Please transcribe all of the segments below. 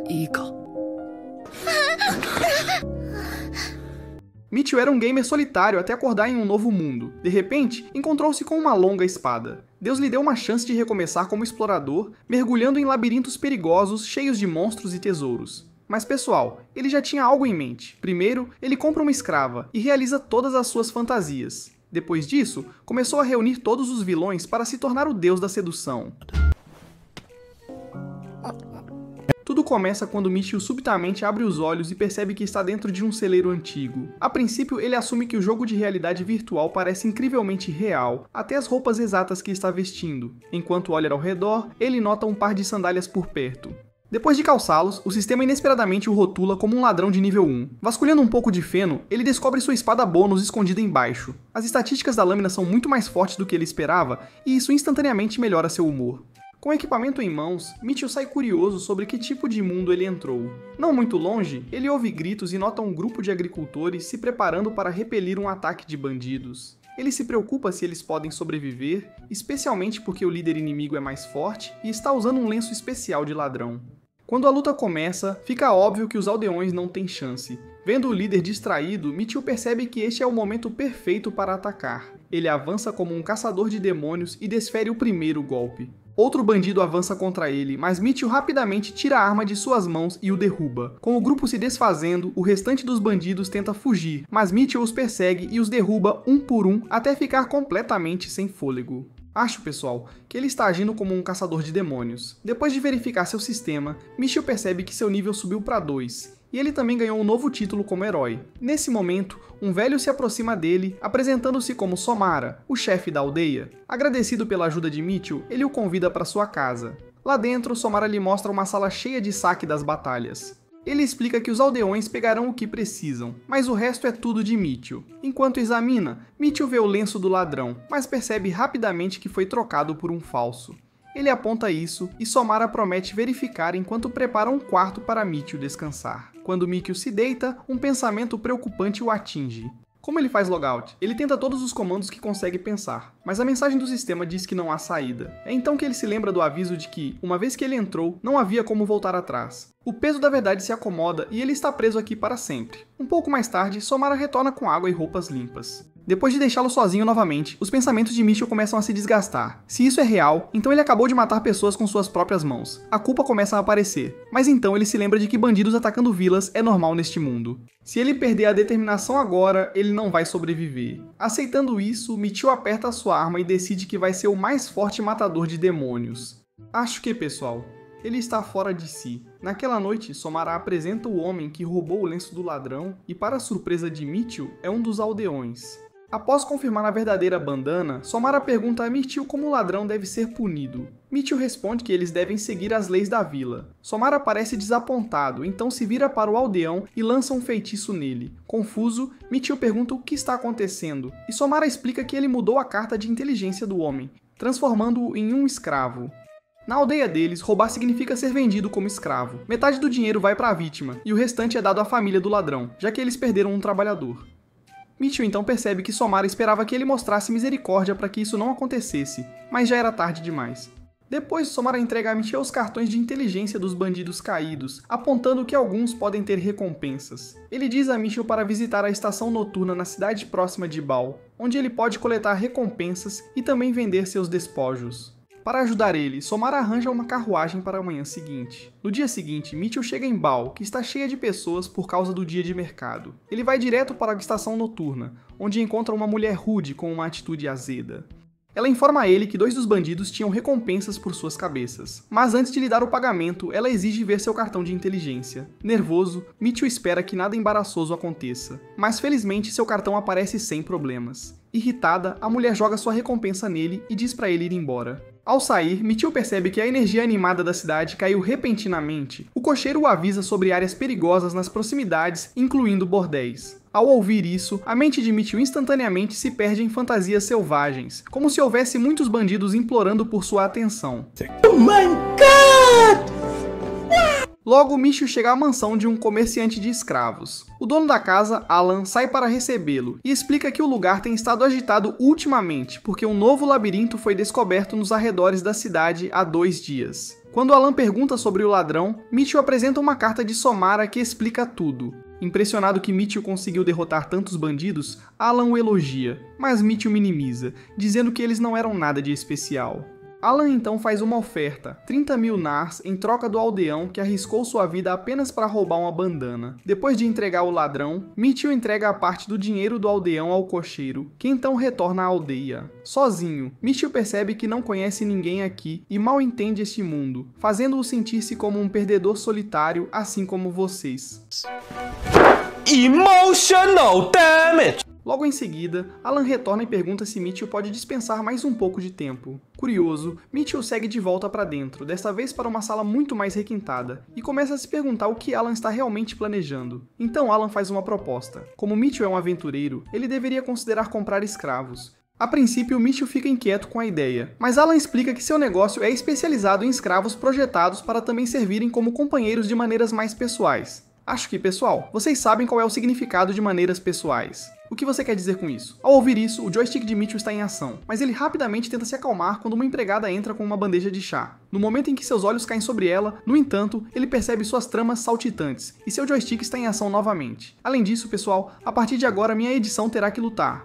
いいか。 Mitchell era um gamer solitário até acordar em um novo mundo. De repente, encontrou-se com uma longa espada. Deus lhe deu uma chance de recomeçar como explorador, mergulhando em labirintos perigosos cheios de monstros e tesouros. Mas pessoal, ele já tinha algo em mente. Primeiro, ele compra uma escrava e realiza todas as suas fantasias. Depois disso, começou a reunir todos os vilões para se tornar o deus da sedução. Tudo começa quando Mitchell subitamente abre os olhos e percebe que está dentro de um celeiro antigo. A princípio, ele assume que o jogo de realidade virtual parece incrivelmente real, até as roupas exatas que está vestindo. Enquanto olha ao redor, ele nota um par de sandálias por perto. Depois de calçá-los, o sistema inesperadamente o rotula como um ladrão de nível 1. Vasculhando um pouco de feno, ele descobre sua espada bônus escondida embaixo. As estatísticas da lâmina são muito mais fortes do que ele esperava, e isso instantaneamente melhora seu humor. Com o equipamento em mãos, Mitchell sai curioso sobre que tipo de mundo ele entrou. Não muito longe, ele ouve gritos e nota um grupo de agricultores se preparando para repelir um ataque de bandidos. Ele se preocupa se eles podem sobreviver, especialmente porque o líder inimigo é mais forte e está usando um lenço especial de ladrão. Quando a luta começa, fica óbvio que os aldeões não têm chance. Vendo o líder distraído, Mitchell percebe que este é o momento perfeito para atacar. Ele avança como um caçador de demônios e desfere o primeiro golpe. Outro bandido avança contra ele, mas Mitchell rapidamente tira a arma de suas mãos e o derruba. Com o grupo se desfazendo, o restante dos bandidos tenta fugir, mas Mitchell os persegue e os derruba um por um até ficar completamente sem fôlego. Acho, pessoal, que ele está agindo como um caçador de demônios. Depois de verificar seu sistema, Mitchell percebe que seu nível subiu para 2. E ele também ganhou um novo título como herói. Nesse momento, um velho se aproxima dele, apresentando-se como Somara, o chefe da aldeia. Agradecido pela ajuda de Mitchell, ele o convida para sua casa. Lá dentro, Somara lhe mostra uma sala cheia de saque das batalhas. Ele explica que os aldeões pegarão o que precisam, mas o resto é tudo de Mitchell. Enquanto examina, Mitchell vê o lenço do ladrão, mas percebe rapidamente que foi trocado por um falso. Ele aponta isso e Somara promete verificar enquanto prepara um quarto para Mitchell descansar. Quando Mitchell se deita, um pensamento preocupante o atinge. Como ele faz logout? Ele tenta todos os comandos que consegue pensar, mas a mensagem do sistema diz que não há saída. É então que ele se lembra do aviso de que, uma vez que ele entrou, não havia como voltar atrás. O peso da verdade se acomoda e ele está preso aqui para sempre. Um pouco mais tarde, Somara retorna com água e roupas limpas. Depois de deixá-lo sozinho novamente, os pensamentos de Mitchell começam a se desgastar. Se isso é real, então ele acabou de matar pessoas com suas próprias mãos. A culpa começa a aparecer, mas então ele se lembra de que bandidos atacando vilas é normal neste mundo. Se ele perder a determinação agora, ele não vai sobreviver. Aceitando isso, Mitchell aperta a sua arma e decide que vai ser o mais forte matador de demônios. Acho que, pessoal, ele está fora de si. Naquela noite, Somara apresenta o homem que roubou o lenço do ladrão e, para a surpresa de Mitchell, é um dos aldeões. Após confirmar a verdadeira bandana, Somara pergunta a Mitchell como o ladrão deve ser punido. Mitchell responde que eles devem seguir as leis da vila. Somara parece desapontado, então se vira para o aldeão e lança um feitiço nele. Confuso, Mitchell pergunta o que está acontecendo, e Somara explica que ele mudou a carta de inteligência do homem, transformando-o em um escravo. Na aldeia deles, roubar significa ser vendido como escravo. Metade do dinheiro vai para a vítima, e o restante é dado à família do ladrão, já que eles perderam um trabalhador. Mitchell então percebe que Somara esperava que ele mostrasse misericórdia para que isso não acontecesse, mas já era tarde demais. Depois, Somara entrega a Mitchell os cartões de inteligência dos bandidos caídos, apontando que alguns podem ter recompensas. Ele diz a Mitchell para visitar a estação noturna na cidade próxima de Baal, onde ele pode coletar recompensas e também vender seus despojos. Para ajudar ele, Somara arranja uma carruagem para a manhã seguinte. No dia seguinte, Mitchell chega em Baal, que está cheia de pessoas por causa do dia de mercado. Ele vai direto para a estação noturna, onde encontra uma mulher rude com uma atitude azeda. Ela informa a ele que 2 dos bandidos tinham recompensas por suas cabeças, mas antes de lhe dar o pagamento, ela exige ver seu cartão de inteligência. Nervoso, Mitchell espera que nada embaraçoso aconteça, mas felizmente seu cartão aparece sem problemas. Irritada, a mulher joga sua recompensa nele e diz para ele ir embora. Ao sair, Mitchell percebe que a energia animada da cidade caiu repentinamente. O cocheiro o avisa sobre áreas perigosas nas proximidades, incluindo bordéis. Ao ouvir isso, a mente de Mitchell instantaneamente se perde em fantasias selvagens, como se houvesse muitos bandidos implorando por sua atenção. Oh my God! Logo, Mitchell chega à mansão de um comerciante de escravos. O dono da casa, Alan, sai para recebê-lo e explica que o lugar tem estado agitado ultimamente porque um novo labirinto foi descoberto nos arredores da cidade há 2 dias. Quando Alan pergunta sobre o ladrão, Mitchell apresenta uma carta de Somara que explica tudo. Impressionado que Mitchell conseguiu derrotar tantos bandidos, Alan o elogia, mas Mitchell minimiza, dizendo que eles não eram nada de especial. Alan então faz uma oferta, 30.000 nars em troca do aldeão que arriscou sua vida apenas para roubar uma bandana. Depois de entregar o ladrão, Mitchell entrega a parte do dinheiro do aldeão ao cocheiro, que então retorna à aldeia. Sozinho, Mitchell percebe que não conhece ninguém aqui e mal entende este mundo, fazendo-o sentir-se como um perdedor solitário, assim como vocês. Emotional damage! Logo em seguida, Alan retorna e pergunta se Mitchell pode dispensar mais um pouco de tempo. Curioso, Mitchell segue de volta para dentro, desta vez para uma sala muito mais requintada, e começa a se perguntar o que Alan está realmente planejando. Então Alan faz uma proposta. Como Mitchell é um aventureiro, ele deveria considerar comprar escravos. A princípio, Mitchell fica inquieto com a ideia, mas Alan explica que seu negócio é especializado em escravos projetados para também servirem como companheiros de maneiras mais pessoais. Acho que, pessoal, vocês sabem qual é o significado de maneiras pessoais. O que você quer dizer com isso? Ao ouvir isso, o joystick de Mitchell está em ação, mas ele rapidamente tenta se acalmar quando uma empregada entra com uma bandeja de chá. No momento em que seus olhos caem sobre ela, no entanto, ele percebe suas tramas saltitantes, e seu joystick está em ação novamente. Além disso, pessoal, a partir de agora minha edição terá que lutar.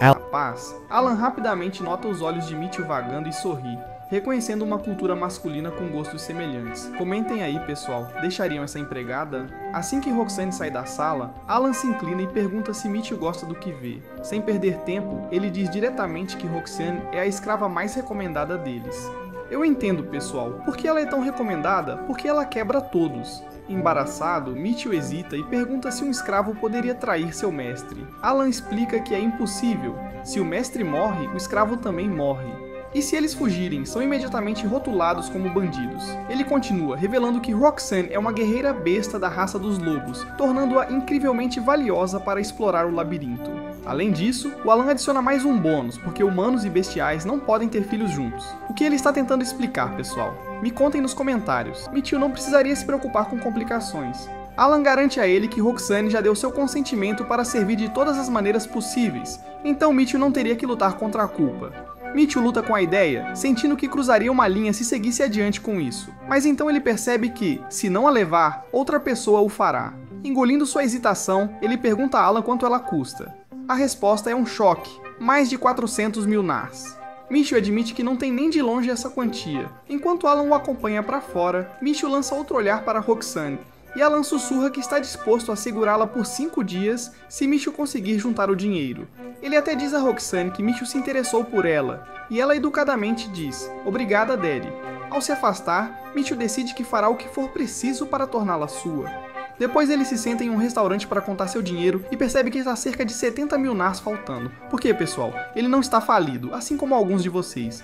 Rapaz, Alan rapidamente nota os olhos de Mitchell vagando e sorri, reconhecendo uma cultura masculina com gostos semelhantes. Comentem aí, pessoal, deixariam essa empregada? Assim que Roxane sai da sala, Alan se inclina e pergunta se Mitchell gosta do que vê. Sem perder tempo, ele diz diretamente que Roxane é a escrava mais recomendada deles. Eu entendo, pessoal, por que ela é tão recomendada? Porque ela quebra todos. Embaraçado, Mitchell hesita e pergunta se um escravo poderia trair seu mestre. Alan explica que é impossível. Se o mestre morre, o escravo também morre. E se eles fugirem, são imediatamente rotulados como bandidos. Ele continua, revelando que Roxane é uma guerreira besta da raça dos lobos, tornando-a incrivelmente valiosa para explorar o labirinto. Além disso, o Alan adiciona mais um bônus, porque humanos e bestiais não podem ter filhos juntos. O que ele está tentando explicar, pessoal? Me contem nos comentários. Mitchell não precisaria se preocupar com complicações. Alan garante a ele que Roxane já deu seu consentimento para servir de todas as maneiras possíveis, então Mitchell não teria que lutar contra a culpa. Mitchell luta com a ideia, sentindo que cruzaria uma linha se seguisse adiante com isso. Mas então ele percebe que, se não a levar, outra pessoa o fará. Engolindo sua hesitação, ele pergunta a Alan quanto ela custa. A resposta é um choque, mais de 400.000 nars. Mitchell admite que não tem nem de longe essa quantia. Enquanto Alan o acompanha para fora, Mitchell lança outro olhar para Roxane, e Alan sussurra que está disposto a segurá-la por 5 dias se Mitchell conseguir juntar o dinheiro. Ele até diz a Roxane que Mitchell se interessou por ela, e ela educadamente diz, "Obrigada, Daddy." Ao se afastar, Mitchell decide que fará o que for preciso para torná-la sua. Depois ele se senta em um restaurante para contar seu dinheiro e percebe que está cerca de 70.000 nars faltando. Por quê, pessoal? Ele não está falido, assim como alguns de vocês.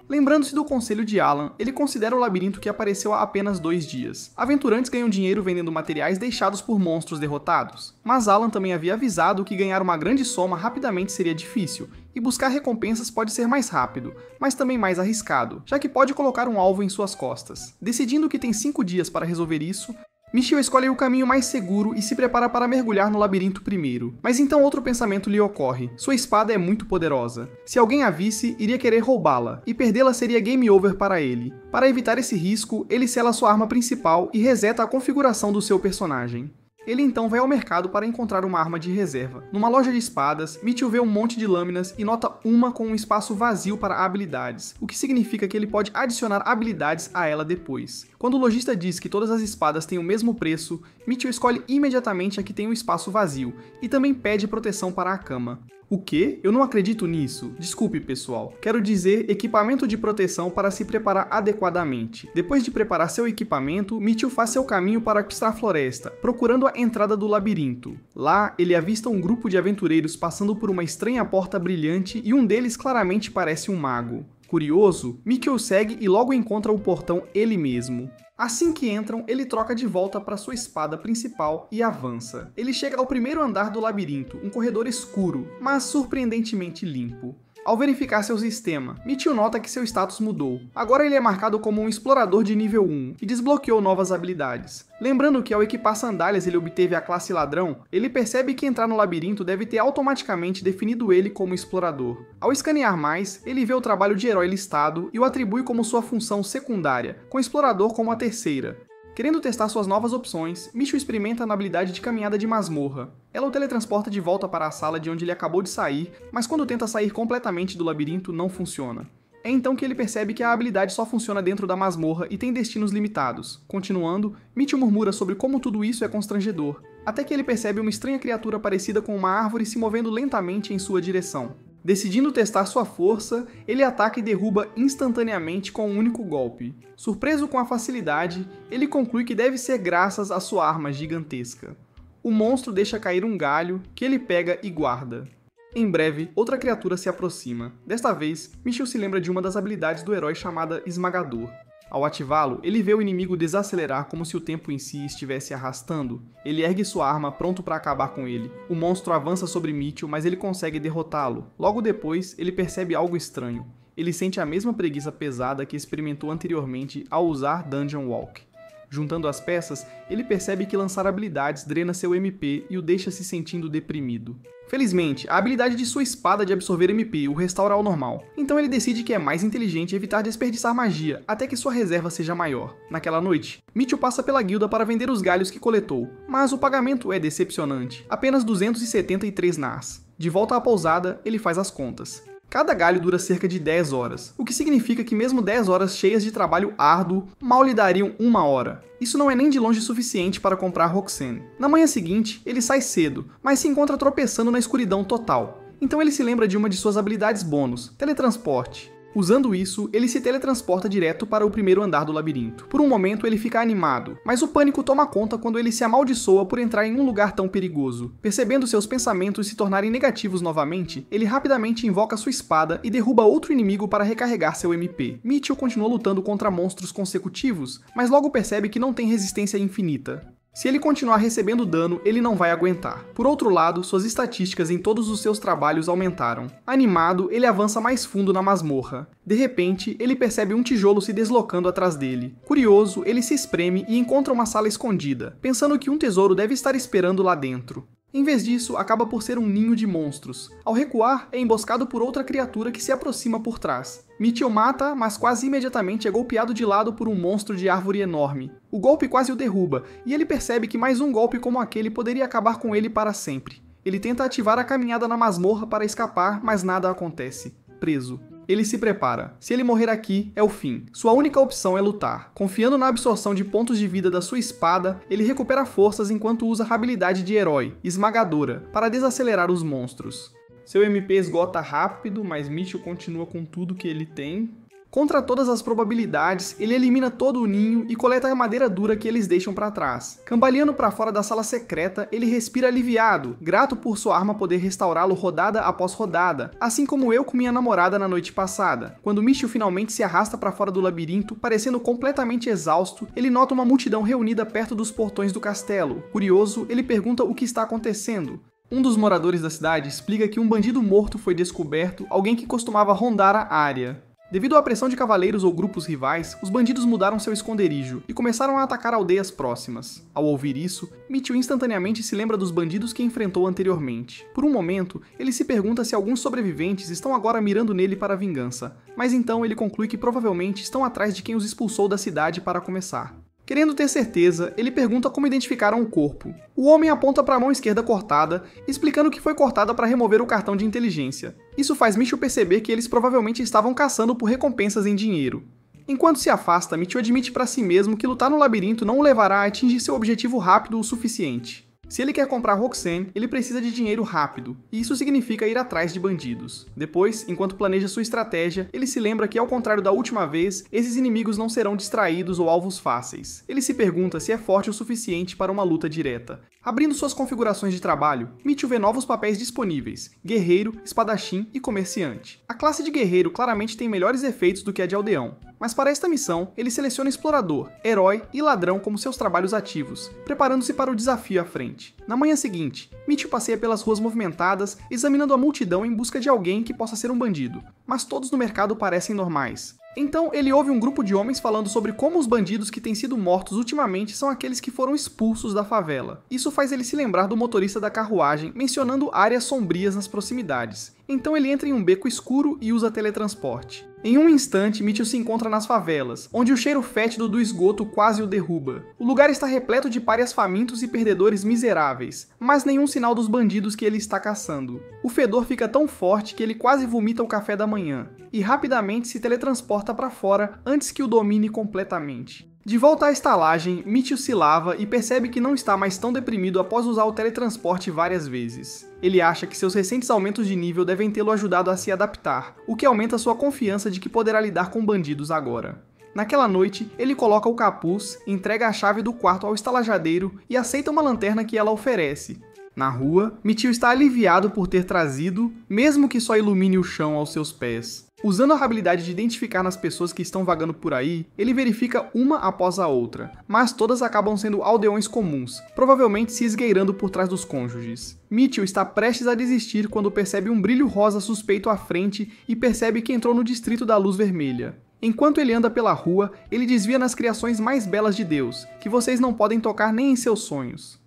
Lembrando-se do conselho de Alan, ele considera o labirinto que apareceu há apenas 2 dias. Aventurantes ganham dinheiro vendendo materiais deixados por monstros derrotados. Mas Alan também havia avisado que ganhar uma grande soma rapidamente seria difícil, e buscar recompensas pode ser mais rápido, mas também mais arriscado, já que pode colocar um alvo em suas costas. Decidindo que tem 5 dias para resolver isso, Mitchell escolhe o caminho mais seguro e se prepara para mergulhar no labirinto primeiro. Mas então outro pensamento lhe ocorre. Sua espada é muito poderosa. Se alguém a visse, iria querer roubá-la, e perdê-la seria game over para ele. Para evitar esse risco, ele sela sua arma principal e reseta a configuração do seu personagem. Ele então vai ao mercado para encontrar uma arma de reserva. Numa loja de espadas, Mitchell vê um monte de lâminas e nota uma com um espaço vazio para habilidades, o que significa que ele pode adicionar habilidades a ela depois. Quando o lojista diz que todas as espadas têm o mesmo preço, Mitchell escolhe imediatamente a que tem um espaço vazio, e também pede proteção para a cama. O quê? Eu não acredito nisso. Desculpe, pessoal. Quero dizer equipamento de proteção para se preparar adequadamente. Depois de preparar seu equipamento, Mitchell faz seu caminho para a floresta, procurando a entrada do labirinto. Lá, ele avista um grupo de aventureiros passando por uma estranha porta brilhante e um deles claramente parece um mago. Curioso, Mitchell segue e logo encontra o portão ele mesmo. Assim que entram, ele troca de volta para sua espada principal e avança. Ele chega ao primeiro andar do labirinto, um corredor escuro, mas surpreendentemente limpo. Ao verificar seu sistema, Mitchell nota que seu status mudou. Agora ele é marcado como um explorador de nível 1 e desbloqueou novas habilidades. Lembrando que ao equipar sandálias ele obteve a classe ladrão, ele percebe que entrar no labirinto deve ter automaticamente definido ele como explorador. Ao escanear mais, ele vê o trabalho de herói listado e o atribui como sua função secundária, com explorador como a terceira. Querendo testar suas novas opções, Mitchell experimenta na habilidade de caminhada de masmorra. Ela o teletransporta de volta para a sala de onde ele acabou de sair, mas quando tenta sair completamente do labirinto não funciona. É então que ele percebe que a habilidade só funciona dentro da masmorra e tem destinos limitados. Continuando, Mitchell murmura sobre como tudo isso é constrangedor, até que ele percebe uma estranha criatura parecida com uma árvore se movendo lentamente em sua direção. Decidindo testar sua força, ele ataca e derruba instantaneamente com um único golpe. Surpreso com a facilidade, ele conclui que deve ser graças à sua arma gigantesca. O monstro deixa cair um galho, que ele pega e guarda. Em breve, outra criatura se aproxima. Desta vez, Mitchell se lembra de uma das habilidades do herói chamada Esmagador. Ao ativá-lo, ele vê o inimigo desacelerar como se o tempo em si estivesse arrastando. Ele ergue sua arma pronto para acabar com ele. O monstro avança sobre Mitchell, mas ele consegue derrotá-lo. Logo depois, ele percebe algo estranho. Ele sente a mesma preguiça pesada que experimentou anteriormente ao usar Dungeon Walk. Juntando as peças, ele percebe que lançar habilidades drena seu MP e o deixa se sentindo deprimido. Felizmente, a habilidade de sua espada de absorver MP o restaura ao normal, então ele decide que é mais inteligente evitar desperdiçar magia até que sua reserva seja maior. Naquela noite, Mitchell passa pela guilda para vender os galhos que coletou, mas o pagamento é decepcionante, apenas 273 Nars. De volta à pousada, ele faz as contas. Cada galho dura cerca de 10 horas, o que significa que mesmo 10 horas cheias de trabalho árduo mal lhe dariam 1 hora. Isso não é nem de longe suficiente para comprar Roxanne. Na manhã seguinte, ele sai cedo, mas se encontra tropeçando na escuridão total. Então ele se lembra de uma de suas habilidades bônus, teletransporte. Usando isso, ele se teletransporta direto para o primeiro andar do labirinto. Por um momento ele fica animado, mas o pânico toma conta quando ele se amaldiçoa por entrar em um lugar tão perigoso. Percebendo seus pensamentos se tornarem negativos novamente, ele rapidamente invoca sua espada e derruba outro inimigo para recarregar seu MP. Mitchell continua lutando contra monstros consecutivos, mas logo percebe que não tem resistência infinita. Se ele continuar recebendo dano, ele não vai aguentar. Por outro lado, suas estatísticas em todos os seus trabalhos aumentaram. Animado, ele avança mais fundo na masmorra. De repente, ele percebe um tijolo se deslocando atrás dele. Curioso, ele se espreme e encontra uma sala escondida, pensando que um tesouro deve estar esperando lá dentro. Em vez disso, acaba por ser um ninho de monstros. Ao recuar, é emboscado por outra criatura que se aproxima por trás. Mitchell mata, mas quase imediatamente é golpeado de lado por um monstro de árvore enorme. O golpe quase o derruba, e ele percebe que mais um golpe como aquele poderia acabar com ele para sempre. Ele tenta ativar a caminhada na masmorra para escapar, mas nada acontece. Preso. Ele se prepara. Se ele morrer aqui, é o fim. Sua única opção é lutar. Confiando na absorção de pontos de vida da sua espada, ele recupera forças enquanto usa a habilidade de herói, Esmagadora, para desacelerar os monstros. Seu MP esgota rápido, mas Mitchell continua com tudo que ele tem. Contra todas as probabilidades, ele elimina todo o ninho e coleta a madeira dura que eles deixam para trás. Cambaleando para fora da sala secreta, ele respira aliviado, grato por sua arma poder restaurá-lo rodada após rodada, assim como eu com minha namorada na noite passada. Quando Mitchell finalmente se arrasta para fora do labirinto, parecendo completamente exausto, ele nota uma multidão reunida perto dos portões do castelo. Curioso, ele pergunta o que está acontecendo. Um dos moradores da cidade explica que um bandido morto foi descoberto, alguém que costumava rondar a área. Devido à pressão de cavaleiros ou grupos rivais, os bandidos mudaram seu esconderijo e começaram a atacar aldeias próximas. Ao ouvir isso, Mitchell instantaneamente se lembra dos bandidos que enfrentou anteriormente. Por um momento, ele se pergunta se alguns sobreviventes estão agora mirando nele para a vingança, mas então ele conclui que provavelmente estão atrás de quem os expulsou da cidade para começar. Querendo ter certeza, ele pergunta como identificaram o corpo. O homem aponta para a mão esquerda cortada, explicando que foi cortada para remover o cartão de inteligência. Isso faz Mitchell perceber que eles provavelmente estavam caçando por recompensas em dinheiro. Enquanto se afasta, Mitchell admite para si mesmo que lutar no labirinto não o levará a atingir seu objetivo rápido o suficiente. Se ele quer comprar Roxanne, ele precisa de dinheiro rápido, e isso significa ir atrás de bandidos. Depois, enquanto planeja sua estratégia, ele se lembra que, ao contrário da última vez, esses inimigos não serão distraídos ou alvos fáceis. Ele se pergunta se é forte o suficiente para uma luta direta. Abrindo suas configurações de trabalho, Mitchell vê novos papéis disponíveis: guerreiro, espadachim e comerciante. A classe de guerreiro claramente tem melhores efeitos do que a de aldeão, mas para esta missão, ele seleciona explorador, herói e ladrão como seus trabalhos ativos, preparando-se para o desafio à frente. Na manhã seguinte, Mitchell passeia pelas ruas movimentadas, examinando a multidão em busca de alguém que possa ser um bandido, mas todos no mercado parecem normais. Então ele ouve um grupo de homens falando sobre como os bandidos que têm sido mortos ultimamente são aqueles que foram expulsos da favela. Isso faz ele se lembrar do motorista da carruagem mencionando áreas sombrias nas proximidades. Então ele entra em um beco escuro e usa teletransporte. Em um instante, Mitchell se encontra nas favelas, onde o cheiro fétido do esgoto quase o derruba. O lugar está repleto de párias famintos e perdedores miseráveis, mas nenhum sinal dos bandidos que ele está caçando. O fedor fica tão forte que ele quase vomita o café da manhã, e rapidamente se teletransporta para fora antes que o domine completamente. De volta à estalagem, Mitchell se lava e percebe que não está mais tão deprimido após usar o teletransporte várias vezes. Ele acha que seus recentes aumentos de nível devem tê-lo ajudado a se adaptar, o que aumenta sua confiança de que poderá lidar com bandidos agora. Naquela noite, ele coloca o capuz, entrega a chave do quarto ao estalajadeiro e aceita uma lanterna que ela oferece. Na rua, Mitchell está aliviado por ter trazido, mesmo que só ilumine o chão aos seus pés. Usando a habilidade de identificar nas pessoas que estão vagando por aí, ele verifica uma após a outra, mas todas acabam sendo aldeões comuns, provavelmente se esgueirando por trás dos cônjuges. Mitchell está prestes a desistir quando percebe um brilho rosa suspeito à frente e percebe que entrou no distrito da luz vermelha. Enquanto ele anda pela rua, ele desvia nas criações mais belas de Deus, que vocês não podem tocar nem em seus sonhos.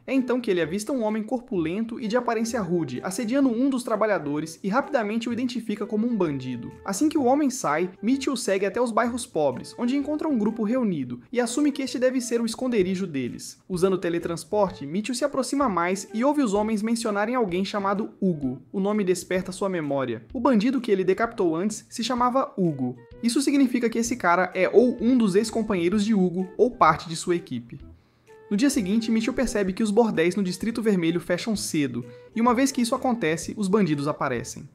É então que ele avista um homem corpulento e de aparência rude, assediando um dos trabalhadores e rapidamente o identifica como um bandido. Assim que o homem sai, Mitchell segue até os bairros pobres, onde encontra um grupo reunido e assume que este deve ser o esconderijo deles. Usando o teletransporte, Mitchell se aproxima mais e ouve os homens mencionarem alguém chamado Hugo. O nome desperta sua memória. O bandido que ele decapitou antes se chamava Hugo. Isso significa que esse cara é ou um dos ex-companheiros de Hugo ou parte de sua equipe. No dia seguinte, Mitchell percebe que os bordéis no Distrito Vermelho fecham cedo, e uma vez que isso acontece, os bandidos aparecem.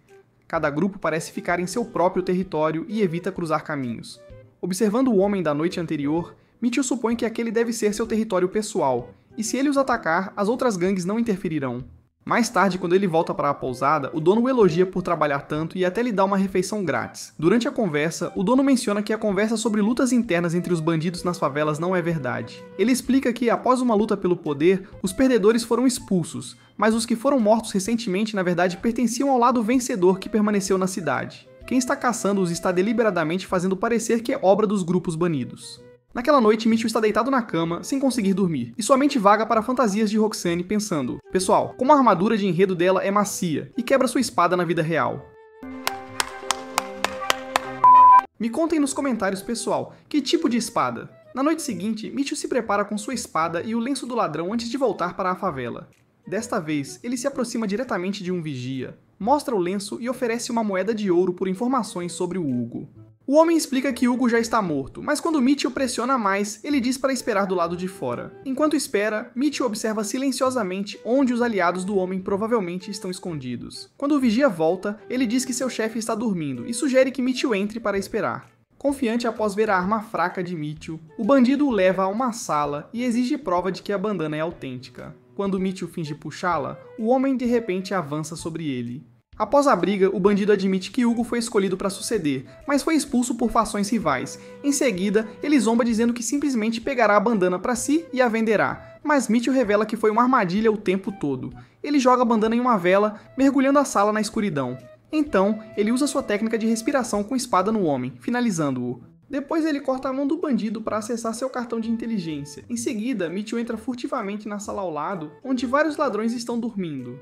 Cada grupo parece ficar em seu próprio território e evita cruzar caminhos. Observando o homem da noite anterior, Mitchell supõe que aquele deve ser seu território pessoal, e se ele os atacar, as outras gangues não interferirão. Mais tarde, quando ele volta para a pousada, o dono o elogia por trabalhar tanto e até lhe dá uma refeição grátis. Durante a conversa, o dono menciona que a conversa sobre lutas internas entre os bandidos nas favelas não é verdade. Ele explica que, após uma luta pelo poder, os perdedores foram expulsos, mas os que foram mortos recentemente, na verdade, pertenciam ao lado vencedor que permaneceu na cidade. Quem está caçando-os está deliberadamente fazendo parecer que é obra dos grupos banidos. Naquela noite, Mitchell está deitado na cama, sem conseguir dormir, e sua mente vaga para fantasias de Roxane pensando: pessoal, como a armadura de enredo dela é macia, e quebra sua espada na vida real. Me contem nos comentários, pessoal, que tipo de espada? Na noite seguinte, Mitchell se prepara com sua espada e o lenço do ladrão antes de voltar para a favela. Desta vez, ele se aproxima diretamente de um vigia, mostra o lenço e oferece uma moeda de ouro por informações sobre o Hugo. O homem explica que Hugo já está morto, mas quando Mitchell pressiona mais, ele diz para esperar do lado de fora. Enquanto espera, Mitchell observa silenciosamente onde os aliados do homem provavelmente estão escondidos. Quando o vigia volta, ele diz que seu chefe está dormindo e sugere que Mitchell entre para esperar. Confiante após ver a arma fraca de Mitchell, o bandido o leva a uma sala e exige prova de que a bandana é autêntica. Quando Mitchell finge puxá-la, o homem de repente avança sobre ele. Após a briga, o bandido admite que Hugo foi escolhido para suceder, mas foi expulso por fações rivais. Em seguida, ele zomba dizendo que simplesmente pegará a bandana para si e a venderá, mas Mitchell revela que foi uma armadilha o tempo todo. Ele joga a bandana em uma vela, mergulhando a sala na escuridão. Então, ele usa sua técnica de respiração com espada no homem, finalizando-o. Depois ele corta a mão do bandido para acessar seu cartão de inteligência. Em seguida, Mitchell entra furtivamente na sala ao lado, onde vários ladrões estão dormindo.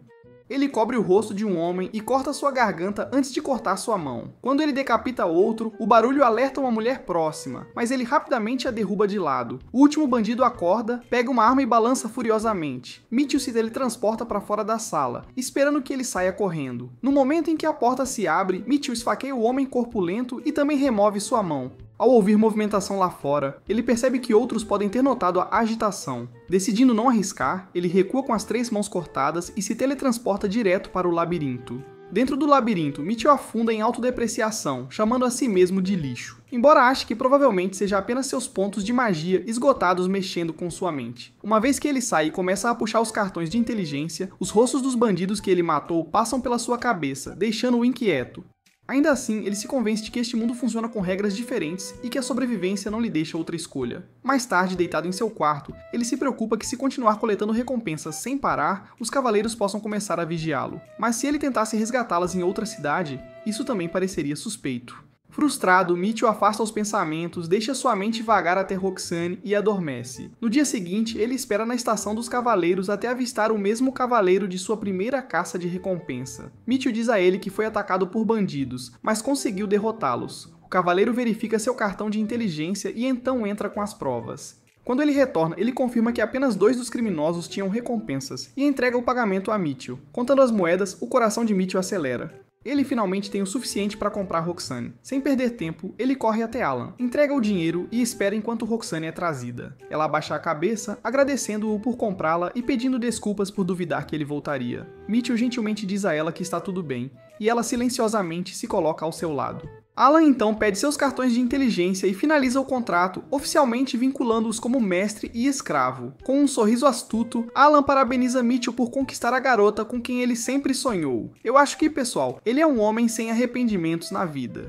Ele cobre o rosto de um homem e corta sua garganta antes de cortar sua mão. Quando ele decapita outro, o barulho alerta uma mulher próxima, mas ele rapidamente a derruba de lado. O último bandido acorda, pega uma arma e balança furiosamente. Mitchell se teletransporta para fora da sala, esperando que ele saia correndo. No momento em que a porta se abre, Mitchell esfaqueia o homem corpulento e também remove sua mão. Ao ouvir movimentação lá fora, ele percebe que outros podem ter notado a agitação. Decidindo não arriscar, ele recua com as 3 mãos cortadas e se teletransporta direto para o labirinto. Dentro do labirinto, Mitchell afunda em autodepreciação, chamando a si mesmo de lixo. Embora ache que provavelmente seja apenas seus pontos de magia esgotados mexendo com sua mente. Uma vez que ele sai e começa a puxar os cartões de inteligência, os rostos dos bandidos que ele matou passam pela sua cabeça, deixando-o inquieto. Ainda assim, ele se convence de que este mundo funciona com regras diferentes e que a sobrevivência não lhe deixa outra escolha. Mais tarde, deitado em seu quarto, ele se preocupa que se continuar coletando recompensas sem parar, os cavaleiros possam começar a vigiá-lo. Mas se ele tentasse resgatá-las em outra cidade, isso também pareceria suspeito. Frustrado, Mitchell afasta os pensamentos, deixa sua mente vagar até Roxane e adormece. No dia seguinte, ele espera na estação dos cavaleiros até avistar o mesmo cavaleiro de sua primeira caça de recompensa. Mitchell diz a ele que foi atacado por bandidos, mas conseguiu derrotá-los. O cavaleiro verifica seu cartão de inteligência e então entra com as provas. Quando ele retorna, ele confirma que apenas 2 dos criminosos tinham recompensas e entrega o pagamento a Mitchell. Contando as moedas, o coração de Mitchell acelera. Ele finalmente tem o suficiente para comprar Roxane. Sem perder tempo, ele corre até Alan, entrega o dinheiro e espera enquanto Roxane é trazida. Ela abaixa a cabeça, agradecendo-o por comprá-la e pedindo desculpas por duvidar que ele voltaria. Mitchell gentilmente diz a ela que está tudo bem, e ela silenciosamente se coloca ao seu lado. Alan então pede seus cartões de inteligência e finaliza o contrato, oficialmente vinculando-os como mestre e escravo. Com um sorriso astuto, Alan parabeniza Mitchell por conquistar a garota com quem ele sempre sonhou. Eu acho que, pessoal, ele é um homem sem arrependimentos na vida.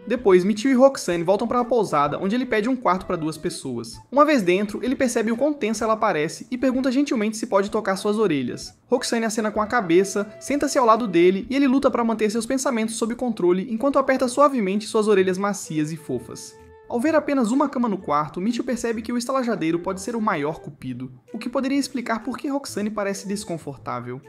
Depois, Mitchell e Roxane voltam para a pousada, onde ele pede um quarto para 2 pessoas. Uma vez dentro, ele percebe o quão tensa ela parece e pergunta gentilmente se pode tocar suas orelhas. Roxane acena com a cabeça, senta-se ao lado dele e ele luta para manter seus pensamentos sob controle enquanto aperta suavemente suas orelhas macias e fofas. Ao ver apenas uma cama no quarto, Mitchell percebe que o estalajadeiro pode ser o maior cupido, o que poderia explicar por que Roxane parece desconfortável.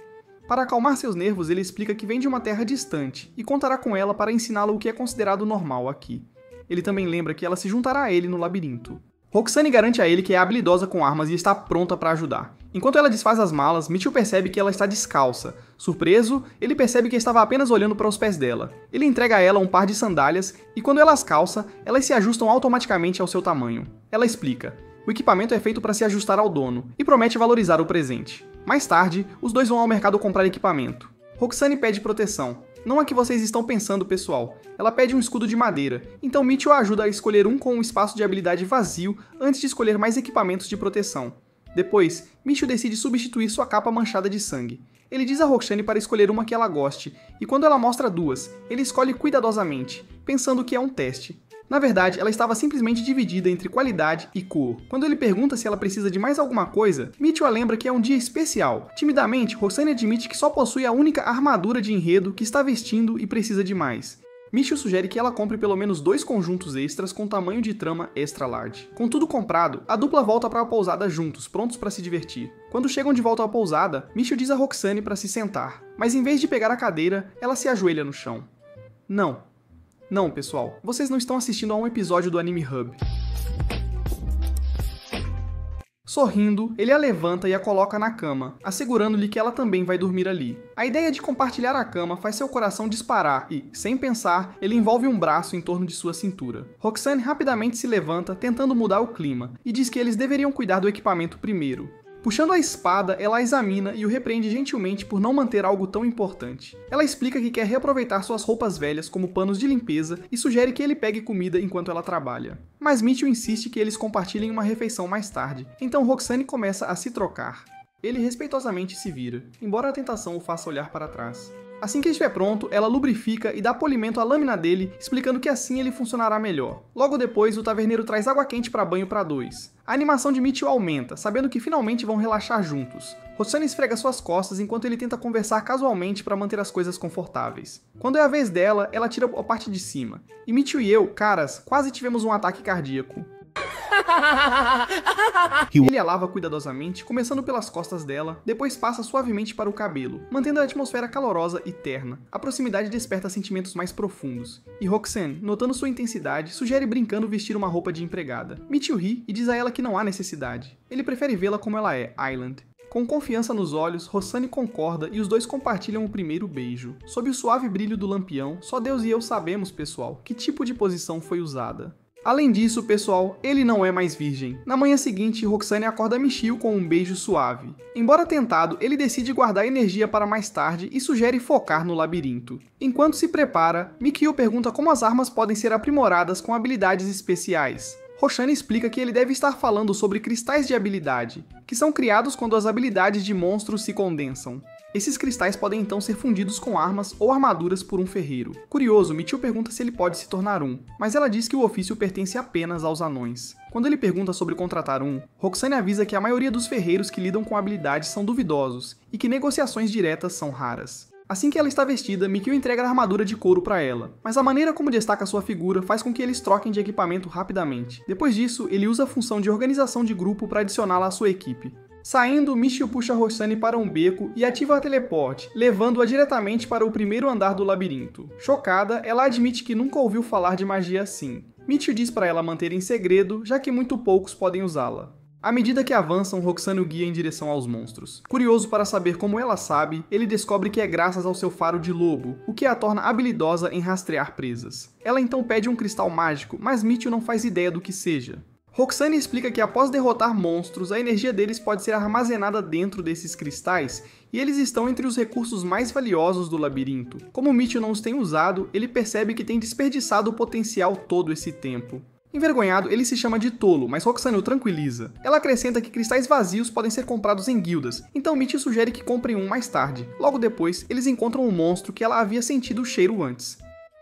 Para acalmar seus nervos, ele explica que vem de uma terra distante e contará com ela para ensiná-lo o que é considerado normal aqui. Ele também lembra que ela se juntará a ele no labirinto. Roxane garante a ele que é habilidosa com armas e está pronta para ajudar. Enquanto ela desfaz as malas, Mitchell percebe que ela está descalça. Surpreso, ele percebe que estava apenas olhando para os pés dela. Ele entrega a ela um par de sandálias e quando ela as calça, elas se ajustam automaticamente ao seu tamanho. Ela explica: o equipamento é feito para se ajustar ao dono e promete valorizar o presente. Mais tarde, os dois vão ao mercado comprar equipamento. Roxane pede proteção. Não a que vocês estão pensando, pessoal. Ela pede um escudo de madeira, então Mitchell a ajuda a escolher um com um espaço de habilidade vazio antes de escolher mais equipamentos de proteção. Depois, Mitchell decide substituir sua capa manchada de sangue. Ele diz a Roxane para escolher uma que ela goste, e quando ela mostra 2, ele escolhe cuidadosamente, pensando que é um teste. Na verdade, ela estava simplesmente dividida entre qualidade e cor. Quando ele pergunta se ela precisa de mais alguma coisa, Mitchell a lembra que é um dia especial. Timidamente, Roxane admite que só possui a única armadura de enredo que está vestindo e precisa de mais. Mitchell sugere que ela compre pelo menos 2 conjuntos extras com tamanho de trama extra large. Com tudo comprado, a dupla volta para a pousada juntos, prontos para se divertir. Quando chegam de volta à pousada, Mitchell diz a Roxane para se sentar, mas em vez de pegar a cadeira, ela se ajoelha no chão. Não, pessoal, vocês não estão assistindo a um episódio do Anime Hub. Sorrindo, ele a levanta e a coloca na cama, assegurando-lhe que ela também vai dormir ali. A ideia de compartilhar a cama faz seu coração disparar e, sem pensar, ele envolve um braço em torno de sua cintura. Roxane rapidamente se levanta, tentando mudar o clima, e diz que eles deveriam cuidar do equipamento primeiro. Puxando a espada, ela a examina e o repreende gentilmente por não manter algo tão importante. Ela explica que quer reaproveitar suas roupas velhas como panos de limpeza e sugere que ele pegue comida enquanto ela trabalha. Mas Mitchell insiste que eles compartilhem uma refeição mais tarde, então Roxane começa a se trocar. Ele respeitosamente se vira, embora a tentação o faça olhar para trás. Assim que estiver pronto, ela lubrifica e dá polimento à lâmina dele, explicando que assim ele funcionará melhor. Logo depois, o taverneiro traz água quente para banho para 2. A animação de Mitchell aumenta, sabendo que finalmente vão relaxar juntos. Roxane esfrega suas costas enquanto ele tenta conversar casualmente para manter as coisas confortáveis. Quando é a vez dela, ela tira a parte de cima. E Mitchell e eu, caras, quase tivemos um ataque cardíaco. Ele a lava cuidadosamente, começando pelas costas dela, depois passa suavemente para o cabelo, mantendo a atmosfera calorosa e terna. A proximidade desperta sentimentos mais profundos. E Roxane, notando sua intensidade, sugere brincando vestir uma roupa de empregada. Mitchell ri e diz a ela que não há necessidade. Ele prefere vê-la como ela é, Island. Com confiança nos olhos, Roxane concorda e os dois compartilham o primeiro beijo. Sob o suave brilho do lampião, só Deus e eu sabemos, pessoal, que tipo de posição foi usada. Além disso, pessoal, ele não é mais virgem. Na manhã seguinte, Roxane acorda Michio com um beijo suave. Embora tentado, ele decide guardar energia para mais tarde e sugere focar no labirinto. Enquanto se prepara, Mikio pergunta como as armas podem ser aprimoradas com habilidades especiais. Roxane explica que ele deve estar falando sobre cristais de habilidade, que são criados quando as habilidades de monstros se condensam. Esses cristais podem então ser fundidos com armas ou armaduras por um ferreiro. Curioso, Michio pergunta se ele pode se tornar um, mas ela diz que o ofício pertence apenas aos anões. Quando ele pergunta sobre contratar um, Roxane avisa que a maioria dos ferreiros que lidam com habilidades são duvidosos e que negociações diretas são raras. Assim que ela está vestida, Mikio entrega a armadura de couro para ela, mas a maneira como destaca sua figura faz com que eles troquem de equipamento rapidamente. Depois disso, ele usa a função de organização de grupo para adicioná-la à sua equipe. Saindo, Michio puxa Roxane para um beco e ativa a teleporte, levando-a diretamente para o primeiro andar do labirinto. Chocada, ela admite que nunca ouviu falar de magia assim. Michio diz para ela manter em segredo, já que muito poucos podem usá-la. À medida que avançam, Roxane o guia em direção aos monstros. Curioso para saber como ela sabe, ele descobre que é graças ao seu faro de lobo, o que a torna habilidosa em rastrear presas. Ela então pede um cristal mágico, mas Michio não faz ideia do que seja. Roxane explica que após derrotar monstros, a energia deles pode ser armazenada dentro desses cristais, e eles estão entre os recursos mais valiosos do labirinto. Como Michio não os tem usado, ele percebe que tem desperdiçado o potencial todo esse tempo. Envergonhado, ele se chama de tolo, mas Roxane o tranquiliza. Ela acrescenta que cristais vazios podem ser comprados em guildas, então Michio sugere que comprem um mais tarde. Logo depois, eles encontram um monstro que ela havia sentido o cheiro antes.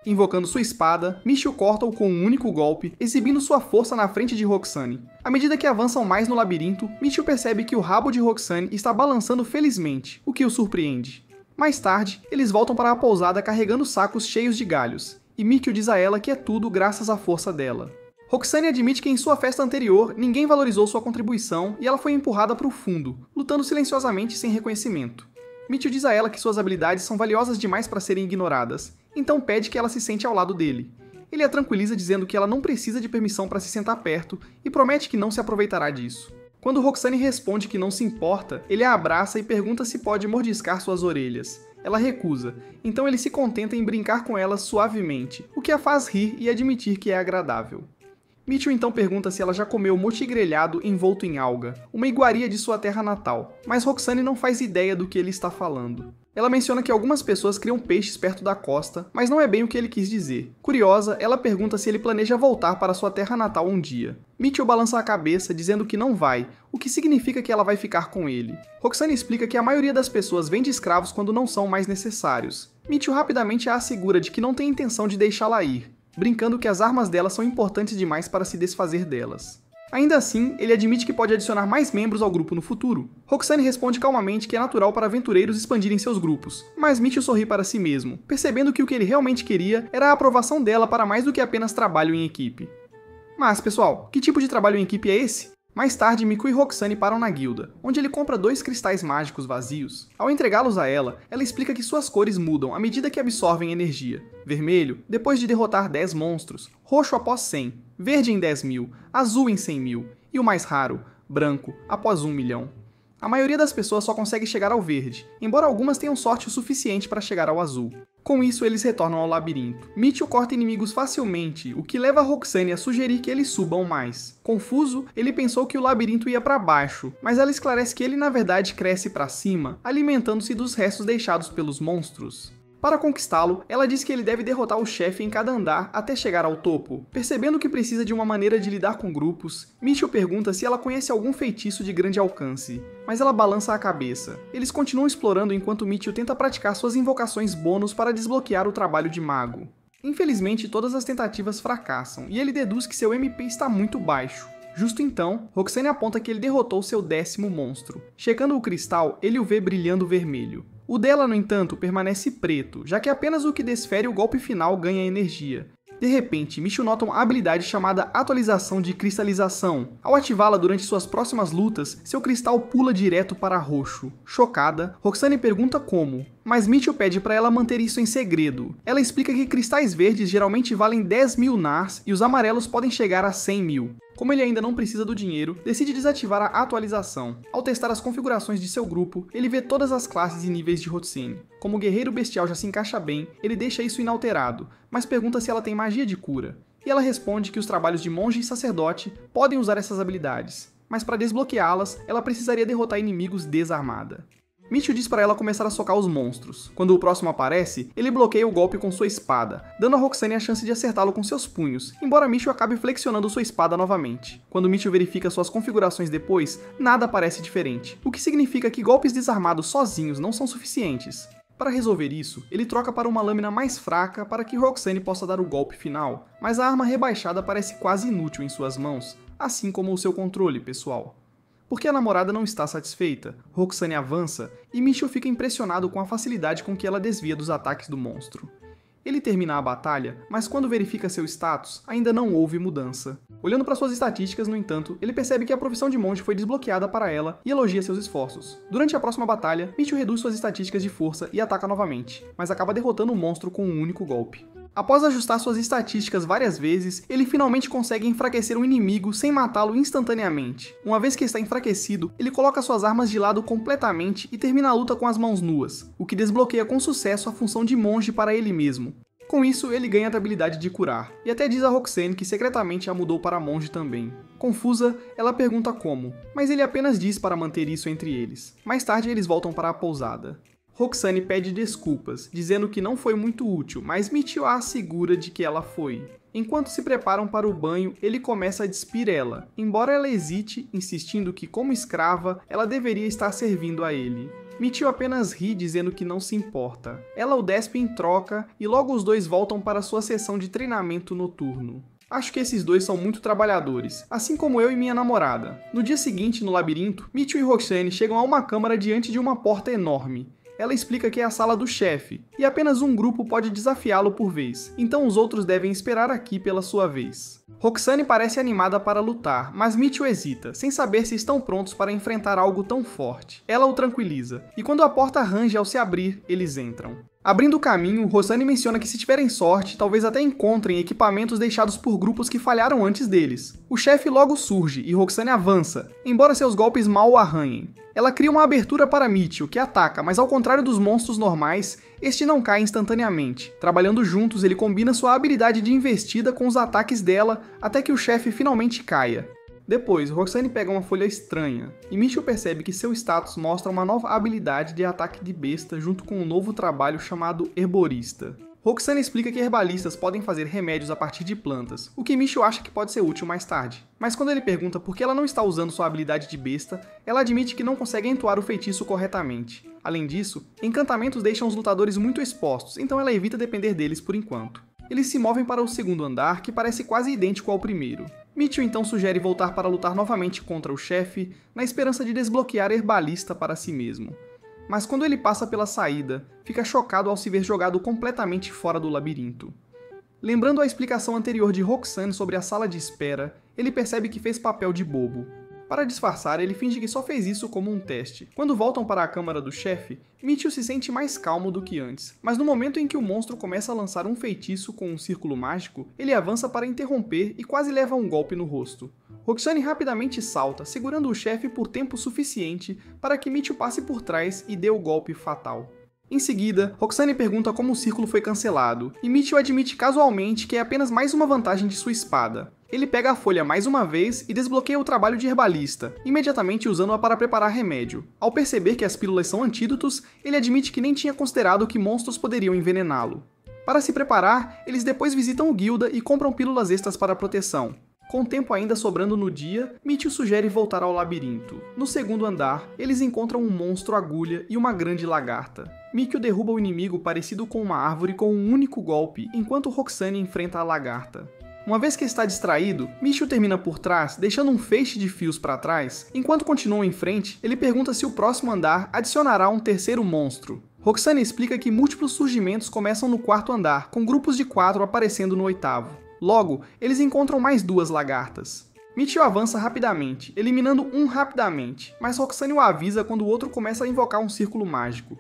Invocando sua espada, Michio corta-o com um único golpe, exibindo sua força na frente de Roxane. À medida que avançam mais no labirinto, Michio percebe que o rabo de Roxane está balançando felizmente, o que o surpreende. Mais tarde, eles voltam para a pousada carregando sacos cheios de galhos, e Michio diz a ela que é tudo graças à força dela. Roxane admite que em sua festa anterior, ninguém valorizou sua contribuição e ela foi empurrada para o fundo, lutando silenciosamente sem reconhecimento. Michio diz a ela que suas habilidades são valiosas demais para serem ignoradas, então pede que ela se sente ao lado dele. Ele a tranquiliza dizendo que ela não precisa de permissão para se sentar perto e promete que não se aproveitará disso. Quando Roxane responde que não se importa, ele a abraça e pergunta se pode mordiscar suas orelhas. Ela recusa, então ele se contenta em brincar com ela suavemente, o que a faz rir e admitir que é agradável. Michio então pergunta se ela já comeu mochi grelhado envolto em alga, uma iguaria de sua terra natal, mas Roxane não faz ideia do que ele está falando. Ela menciona que algumas pessoas criam peixes perto da costa, mas não é bem o que ele quis dizer. Curiosa, ela pergunta se ele planeja voltar para sua terra natal um dia. Michio balança a cabeça, dizendo que não vai, o que significa que ela vai ficar com ele. Roxane explica que a maioria das pessoas vende escravos quando não são mais necessários. Michio rapidamente a assegura de que não tem intenção de deixá-la ir, brincando que as armas dela são importantes demais para se desfazer delas. Ainda assim, ele admite que pode adicionar mais membros ao grupo no futuro. Roxane responde calmamente que é natural para aventureiros expandirem seus grupos, mas Michio sorri para si mesmo, percebendo que o que ele realmente queria era a aprovação dela para mais do que apenas trabalho em equipe. Mas, pessoal, que tipo de trabalho em equipe é esse? Mais tarde, Miku e Roxane param na guilda, onde ele compra 2 cristais mágicos vazios. Ao entregá-los a ela, ela explica que suas cores mudam à medida que absorvem energia. Vermelho, depois de derrotar 10 monstros, roxo após 100, verde em 10.000, azul em 100.000, e o mais raro, branco, após 1 milhão. A maioria das pessoas só consegue chegar ao verde, embora algumas tenham sorte o suficiente para chegar ao azul. Com isso, eles retornam ao labirinto. Michio corta inimigos facilmente, o que leva Roxane a sugerir que eles subam mais. Confuso, ele pensou que o labirinto ia para baixo, mas ela esclarece que ele na verdade cresce para cima, alimentando-se dos restos deixados pelos monstros. Para conquistá-lo, ela diz que ele deve derrotar o chefe em cada andar até chegar ao topo. Percebendo que precisa de uma maneira de lidar com grupos, Michio pergunta se ela conhece algum feitiço de grande alcance, mas ela balança a cabeça. Eles continuam explorando enquanto Michio tenta praticar suas invocações bônus para desbloquear o trabalho de mago. Infelizmente, todas as tentativas fracassam, e ele deduz que seu MP está muito baixo. Justo então, Roxane aponta que ele derrotou seu 10º monstro. Checando o cristal, ele o vê brilhando vermelho. O dela, no entanto, permanece preto, já que apenas o que desfere o golpe final ganha energia. De repente, Michio nota uma habilidade chamada Atualização de Cristalização. Ao ativá-la durante suas próximas lutas, seu cristal pula direto para roxo. Chocada, Roxane pergunta como, mas Michio pede para ela manter isso em segredo. Ela explica que cristais verdes geralmente valem 10.000 nars e os amarelos podem chegar a 100.000. Como ele ainda não precisa do dinheiro, decide desativar a atualização. Ao testar as configurações de seu grupo, ele vê todas as classes e níveis de Roxane. Como o guerreiro bestial já se encaixa bem, ele deixa isso inalterado, mas pergunta se ela tem magia de cura. e ela responde que os trabalhos de monge e sacerdote podem usar essas habilidades, mas para desbloqueá-las, ela precisaria derrotar inimigos desarmada. Michio diz para ela começar a socar os monstros. Quando o próximo aparece, ele bloqueia o golpe com sua espada, dando a Roxane a chance de acertá-lo com seus punhos, embora Michio acabe flexionando sua espada novamente. Quando Michio verifica suas configurações depois, nada parece diferente, o que significa que golpes desarmados sozinhos não são suficientes. Para resolver isso, ele troca para uma lâmina mais fraca para que Roxane possa dar o golpe final, mas a arma rebaixada parece quase inútil em suas mãos, assim como o seu controle pessoal. Porque a namorada não está satisfeita, Roxane avança e Michio fica impressionado com a facilidade com que ela desvia dos ataques do monstro. Ele termina a batalha, mas quando verifica seu status, ainda não houve mudança. Olhando para suas estatísticas, no entanto, ele percebe que a profissão de monge foi desbloqueada para ela e elogia seus esforços. Durante a próxima batalha, Michio reduz suas estatísticas de força e ataca novamente, mas acaba derrotando o monstro com um único golpe. Após ajustar suas estatísticas várias vezes, ele finalmente consegue enfraquecer um inimigo sem matá-lo instantaneamente. Uma vez que está enfraquecido, ele coloca suas armas de lado completamente e termina a luta com as mãos nuas, o que desbloqueia com sucesso a função de monge para ele mesmo. Com isso, ele ganha a habilidade de curar, e até diz a Roxane que secretamente a mudou para monge também. Confusa, ela pergunta como, mas ele apenas diz para manter isso entre eles. Mais tarde, eles voltam para a pousada. Roxane pede desculpas, dizendo que não foi muito útil, mas Michio a assegura de que ela foi. Enquanto se preparam para o banho, ele começa a despir ela, embora ela hesite, insistindo que, como escrava, ela deveria estar servindo a ele. Michio apenas ri, dizendo que não se importa. Ela o despe em troca, e logo os dois voltam para sua sessão de treinamento noturno. Acho que esses dois são muito trabalhadores, assim como eu e minha namorada. No dia seguinte, no labirinto, Michio e Roxane chegam a uma câmara diante de uma porta enorme. Ela explica que é a sala do chefe, e apenas um grupo pode desafiá-lo por vez, então os outros devem esperar aqui pela sua vez. Roxane parece animada para lutar, mas Michio hesita, sem saber se estão prontos para enfrentar algo tão forte. Ela o tranquiliza, e quando a porta range ao se abrir, eles entram. Abrindo o caminho, Roxane menciona que se tiverem sorte, talvez até encontrem equipamentos deixados por grupos que falharam antes deles. O chefe logo surge e Roxane avança, embora seus golpes mal o arranhem. Ela cria uma abertura para Michio, que ataca, mas ao contrário dos monstros normais, este não cai instantaneamente. Trabalhando juntos, ele combina sua habilidade de investida com os ataques dela até que o chefe finalmente caia. Depois, Roxane pega uma folha estranha, e Michio percebe que seu status mostra uma nova habilidade de ataque de besta junto com um novo trabalho chamado Herborista. Roxane explica que herbalistas podem fazer remédios a partir de plantas, o que Michio acha que pode ser útil mais tarde. Mas quando ele pergunta por que ela não está usando sua habilidade de besta, ela admite que não consegue entoar o feitiço corretamente. Além disso, encantamentos deixam os lutadores muito expostos, então ela evita depender deles por enquanto. Eles se movem para o segundo andar, que parece quase idêntico ao primeiro. Michio então sugere voltar para lutar novamente contra o chefe, na esperança de desbloquear Herbalista para si mesmo. Mas quando ele passa pela saída, fica chocado ao se ver jogado completamente fora do labirinto. Lembrando a explicação anterior de Roxane sobre a sala de espera, ele percebe que fez papel de bobo. Para disfarçar, ele finge que só fez isso como um teste. Quando voltam para a câmara do chefe, Michio se sente mais calmo do que antes, mas no momento em que o monstro começa a lançar um feitiço com um círculo mágico, ele avança para interromper e quase leva um golpe no rosto. Roxane rapidamente salta, segurando o chefe por tempo suficiente para que Michio passe por trás e dê o golpe fatal. Em seguida, Roxane pergunta como o círculo foi cancelado, e Michio admite casualmente que é apenas mais uma vantagem de sua espada. Ele pega a folha mais uma vez e desbloqueia o trabalho de herbalista, imediatamente usando-a para preparar remédio. Ao perceber que as pílulas são antídotos, ele admite que nem tinha considerado que monstros poderiam envenená-lo. Para se preparar, eles depois visitam o guilda e compram pílulas extras para proteção. Com o tempo ainda sobrando no dia, Michio sugere voltar ao labirinto. No segundo andar, eles encontram um monstro agulha e uma grande lagarta. Michio derruba o inimigo parecido com uma árvore com um único golpe, enquanto Roxane enfrenta a lagarta. Uma vez que está distraído, Michio termina por trás, deixando um feixe de fios para trás. Enquanto continuam em frente, ele pergunta se o próximo andar adicionará um terceiro monstro. Roxane explica que múltiplos surgimentos começam no quarto andar, com grupos de 4 aparecendo no oitavo. Logo, eles encontram mais 2 lagartas. Michio avança rapidamente, eliminando um rapidamente, mas Roxane o avisa quando o outro começa a invocar um círculo mágico.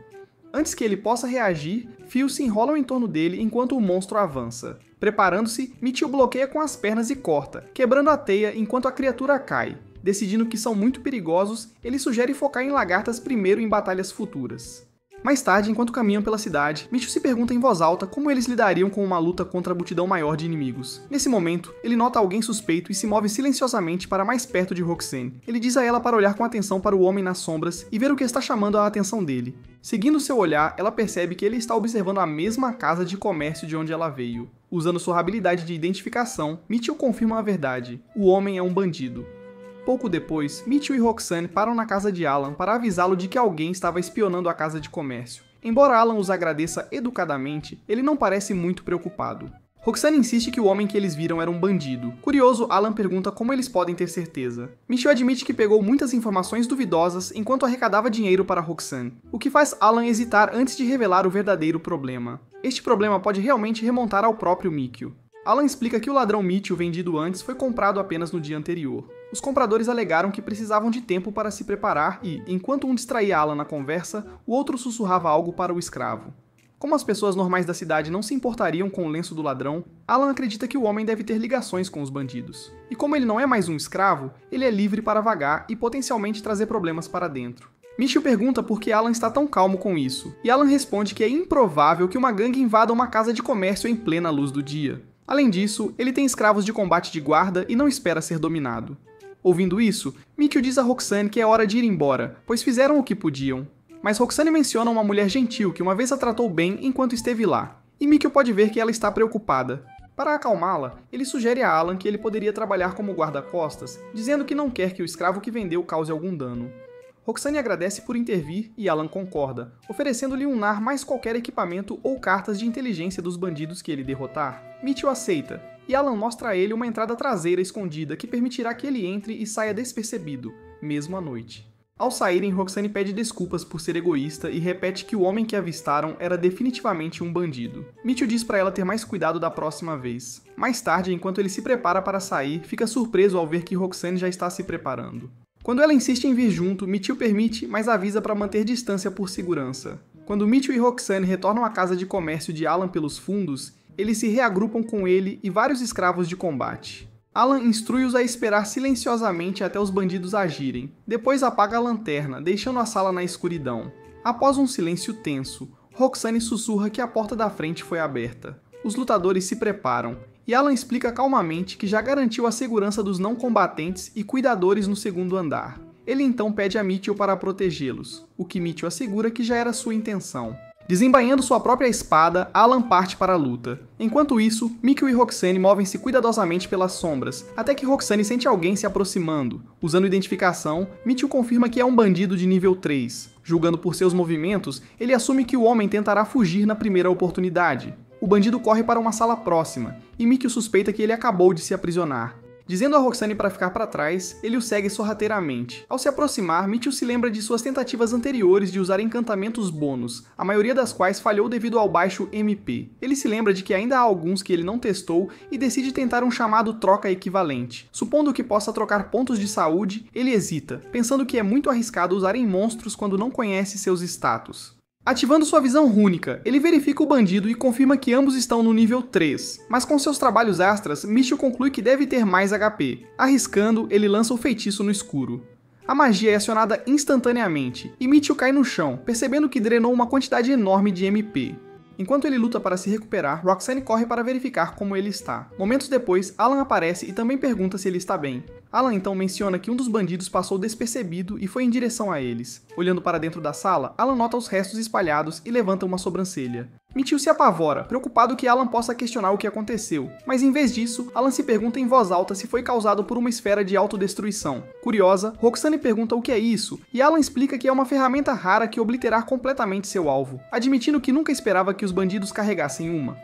Antes que ele possa reagir, fios se enrolam em torno dele enquanto o monstro avança. Preparando-se, Michio bloqueia com as pernas e corta, quebrando a teia enquanto a criatura cai. Decidindo que são muito perigosos, ele sugere focar em lagartas primeiro em batalhas futuras. Mais tarde, enquanto caminham pela cidade, Mitchell se pergunta em voz alta como eles lidariam com uma luta contra a multidão maior de inimigos. Nesse momento, ele nota alguém suspeito e se move silenciosamente para mais perto de Roxane. Ele diz a ela para olhar com atenção para o homem nas sombras e ver o que está chamando a atenção dele. Seguindo seu olhar, ela percebe que ele está observando a mesma casa de comércio de onde ela veio. Usando sua habilidade de identificação, Mitchell confirma a verdade. O homem é um bandido. Pouco depois, Mitchell e Roxane param na casa de Alan para avisá-lo de que alguém estava espionando a casa de comércio. Embora Alan os agradeça educadamente, ele não parece muito preocupado. Roxane insiste que o homem que eles viram era um bandido. Curioso, Alan pergunta como eles podem ter certeza. Mitchell admite que pegou muitas informações duvidosas enquanto arrecadava dinheiro para Roxane, o que faz Alan hesitar antes de revelar o verdadeiro problema. Este problema pode realmente remontar ao próprio Mitchell. Alan explica que o ladrão Mitchell vendido antes foi comprado apenas no dia anterior. Os compradores alegaram que precisavam de tempo para se preparar e, enquanto um distraía Alan na conversa, o outro sussurrava algo para o escravo. Como as pessoas normais da cidade não se importariam com o lenço do ladrão, Alan acredita que o homem deve ter ligações com os bandidos. E como ele não é mais um escravo, ele é livre para vagar e potencialmente trazer problemas para dentro. Mitchell pergunta por que Alan está tão calmo com isso, e Alan responde que é improvável que uma gangue invada uma casa de comércio em plena luz do dia. Além disso, ele tem escravos de combate de guarda e não espera ser dominado. Ouvindo isso, Mitchell diz a Roxane que é hora de ir embora, pois fizeram o que podiam. Mas Roxane menciona uma mulher gentil que uma vez a tratou bem enquanto esteve lá, e Mitchell pode ver que ela está preocupada. Para acalmá-la, ele sugere a Alan que ele poderia trabalhar como guarda-costas, dizendo que não quer que o escravo que vendeu cause algum dano. Roxane agradece por intervir e Alan concorda, oferecendo-lhe um lar mais qualquer equipamento ou cartas de inteligência dos bandidos que ele derrotar. Mitchell aceita, e Alan mostra a ele uma entrada traseira escondida que permitirá que ele entre e saia despercebido, mesmo à noite. Ao saírem, Roxane pede desculpas por ser egoísta e repete que o homem que avistaram era definitivamente um bandido. Mitchell diz para ela ter mais cuidado da próxima vez. Mais tarde, enquanto ele se prepara para sair, fica surpreso ao ver que Roxane já está se preparando. Quando ela insiste em vir junto, Mitchell permite, mas avisa para manter distância por segurança. Quando Mitchell e Roxane retornam à casa de comércio de Alan pelos fundos, eles se reagrupam com ele e vários escravos de combate. Alan instrui-os a esperar silenciosamente até os bandidos agirem. Depois apaga a lanterna, deixando a sala na escuridão. Após um silêncio tenso, Roxane sussurra que a porta da frente foi aberta. Os lutadores se preparam, e Alan explica calmamente que já garantiu a segurança dos não combatentes e cuidadores no segundo andar. Ele então pede a Mitchell para protegê-los, o que Mitchell assegura que já era sua intenção. Desembainhando sua própria espada, Alan parte para a luta. Enquanto isso, Mitchell e Roxane movem-se cuidadosamente pelas sombras, até que Roxane sente alguém se aproximando. Usando identificação, Mitchell confirma que é um bandido de nível 3. Julgando por seus movimentos, ele assume que o homem tentará fugir na primeira oportunidade. O bandido corre para uma sala próxima, e Mitchell suspeita que ele acabou de se aprisionar. Dizendo a Roxane para ficar para trás, ele o segue sorrateiramente. Ao se aproximar, Mitchell se lembra de suas tentativas anteriores de usar encantamentos bônus, a maioria das quais falhou devido ao baixo MP. Ele se lembra de que ainda há alguns que ele não testou e decide tentar um chamado troca equivalente. Supondo que possa trocar pontos de saúde, ele hesita, pensando que é muito arriscado usar em monstros quando não conhece seus status. Ativando sua visão rúnica, ele verifica o bandido e confirma que ambos estão no nível 3, mas com seus trabalhos astras, Mitchell conclui que deve ter mais HP. Arriscando, ele lança o feitiço no escuro. A magia é acionada instantaneamente, e Mitchell cai no chão, percebendo que drenou uma quantidade enorme de MP. Enquanto ele luta para se recuperar, Roxane corre para verificar como ele está. Momentos depois, Alan aparece e também pergunta se ele está bem. Alan então menciona que um dos bandidos passou despercebido e foi em direção a eles. Olhando para dentro da sala, Alan nota os restos espalhados e levanta uma sobrancelha. Mitchell se apavora, preocupado que Alan possa questionar o que aconteceu, mas em vez disso, Alan se pergunta em voz alta se foi causado por uma esfera de autodestruição. Curiosa, Roxane pergunta o que é isso, e Alan explica que é uma ferramenta rara que obliterar completamente seu alvo, admitindo que nunca esperava que os bandidos carregassem uma.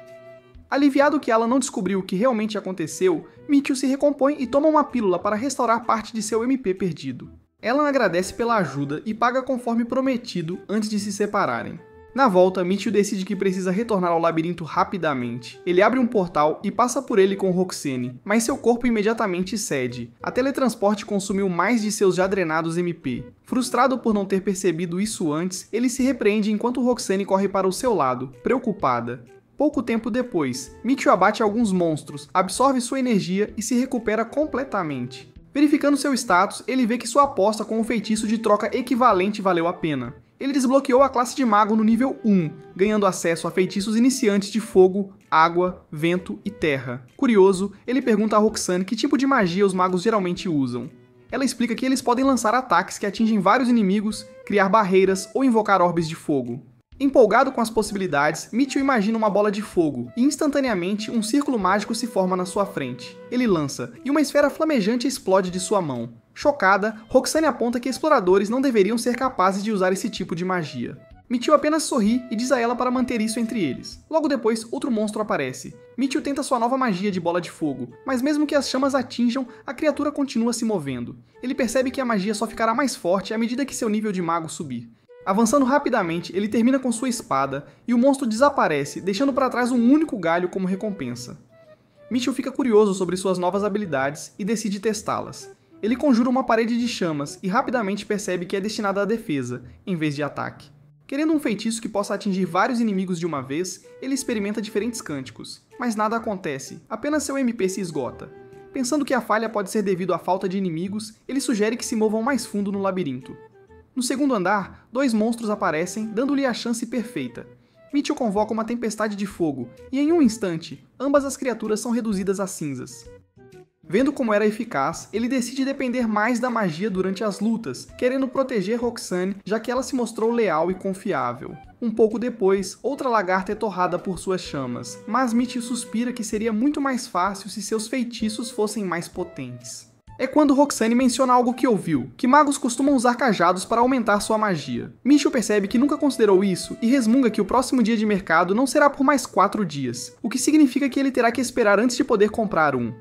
Aliviado que Alan não descobriu o que realmente aconteceu, Mitchell se recompõe e toma uma pílula para restaurar parte de seu MP perdido. Alan agradece pela ajuda e paga conforme prometido antes de se separarem. Na volta, Mitchell decide que precisa retornar ao labirinto rapidamente. Ele abre um portal e passa por ele com Roxane, mas seu corpo imediatamente cede. A teletransporte consumiu mais de seus já drenados MP. Frustrado por não ter percebido isso antes, ele se repreende enquanto Roxane corre para o seu lado, preocupada. Pouco tempo depois, Mitchell abate alguns monstros, absorve sua energia e se recupera completamente. Verificando seu status, ele vê que sua aposta com o feitiço de troca equivalente valeu a pena. Ele desbloqueou a classe de mago no nível 1, ganhando acesso a feitiços iniciantes de fogo, água, vento e terra. Curioso, ele pergunta a Roxane que tipo de magia os magos geralmente usam. Ela explica que eles podem lançar ataques que atingem vários inimigos, criar barreiras ou invocar orbes de fogo. Empolgado com as possibilidades, Mitchell imagina uma bola de fogo, e instantaneamente um círculo mágico se forma na sua frente. Ele lança, e uma esfera flamejante explode de sua mão. Chocada, Roxane aponta que exploradores não deveriam ser capazes de usar esse tipo de magia. Mitchell apenas sorri e diz a ela para manter isso entre eles. Logo depois, outro monstro aparece. Mitchell tenta sua nova magia de bola de fogo, mas mesmo que as chamas atinjam, a criatura continua se movendo. Ele percebe que a magia só ficará mais forte à medida que seu nível de mago subir. Avançando rapidamente, ele termina com sua espada e o monstro desaparece, deixando para trás um único galho como recompensa. Mitchell fica curioso sobre suas novas habilidades e decide testá-las. Ele conjura uma parede de chamas e rapidamente percebe que é destinada à defesa, em vez de ataque. Querendo um feitiço que possa atingir vários inimigos de uma vez, ele experimenta diferentes cânticos. Mas nada acontece, apenas seu MP se esgota. Pensando que a falha pode ser devido à falta de inimigos, ele sugere que se movam mais fundo no labirinto. No segundo andar, 2 monstros aparecem, dando-lhe a chance perfeita. Mitchell convoca uma tempestade de fogo, e em um instante, ambas as criaturas são reduzidas a cinzas. Vendo como era eficaz, ele decide depender mais da magia durante as lutas, querendo proteger Roxane, já que ela se mostrou leal e confiável. Um pouco depois, outra lagarta é torrada por suas chamas, mas Mitchell suspira que seria muito mais fácil se seus feitiços fossem mais potentes. É quando Roxane menciona algo que ouviu, que magos costumam usar cajados para aumentar sua magia. Mitchell percebe que nunca considerou isso e resmunga que o próximo dia de mercado não será por mais 4 dias, o que significa que ele terá que esperar antes de poder comprar um.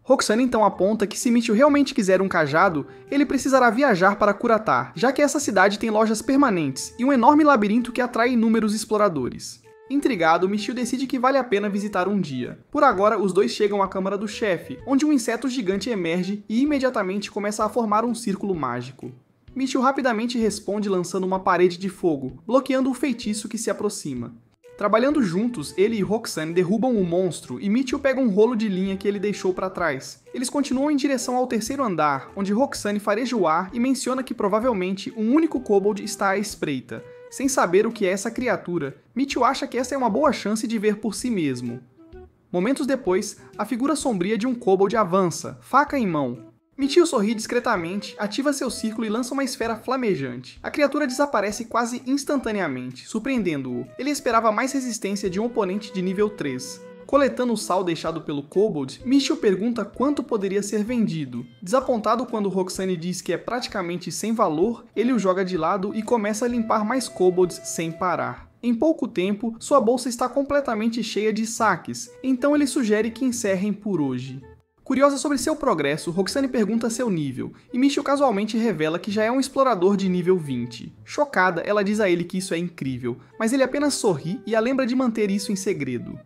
Roxane então aponta que se Mitchell realmente quiser um cajado, ele precisará viajar para Curatar, já que essa cidade tem lojas permanentes e um enorme labirinto que atrai inúmeros exploradores. Intrigado, Mitchell decide que vale a pena visitar um dia. Por agora, os dois chegam à câmara do chefe, onde um inseto gigante emerge e imediatamente começa a formar um círculo mágico. Mitchell rapidamente responde lançando uma parede de fogo, bloqueando o feitiço que se aproxima. Trabalhando juntos, ele e Roxane derrubam o monstro e Mitchell pega um rolo de linha que ele deixou para trás. Eles continuam em direção ao 3º andar, onde Roxane fareja o ar e menciona que provavelmente um único kobold está à espreita. Sem saber o que é essa criatura, Mitchell acha que essa é uma boa chance de ver por si mesmo. Momentos depois, a figura sombria de um kobold avança, faca em mão. Mitchell sorri discretamente, ativa seu círculo e lança uma esfera flamejante. A criatura desaparece quase instantaneamente, surpreendendo-o. Ele esperava mais resistência de um oponente de nível 3. Coletando o sal deixado pelo kobold, Mitchell pergunta quanto poderia ser vendido. Desapontado quando Roxane diz que é praticamente sem valor, ele o joga de lado e começa a limpar mais kobolds sem parar. Em pouco tempo, sua bolsa está completamente cheia de saques, então ele sugere que encerrem por hoje. Curiosa sobre seu progresso, Roxane pergunta seu nível, e Mitchell casualmente revela que já é um explorador de nível 20. Chocada, ela diz a ele que isso é incrível, mas ele apenas sorri e a lembra de manter isso em segredo.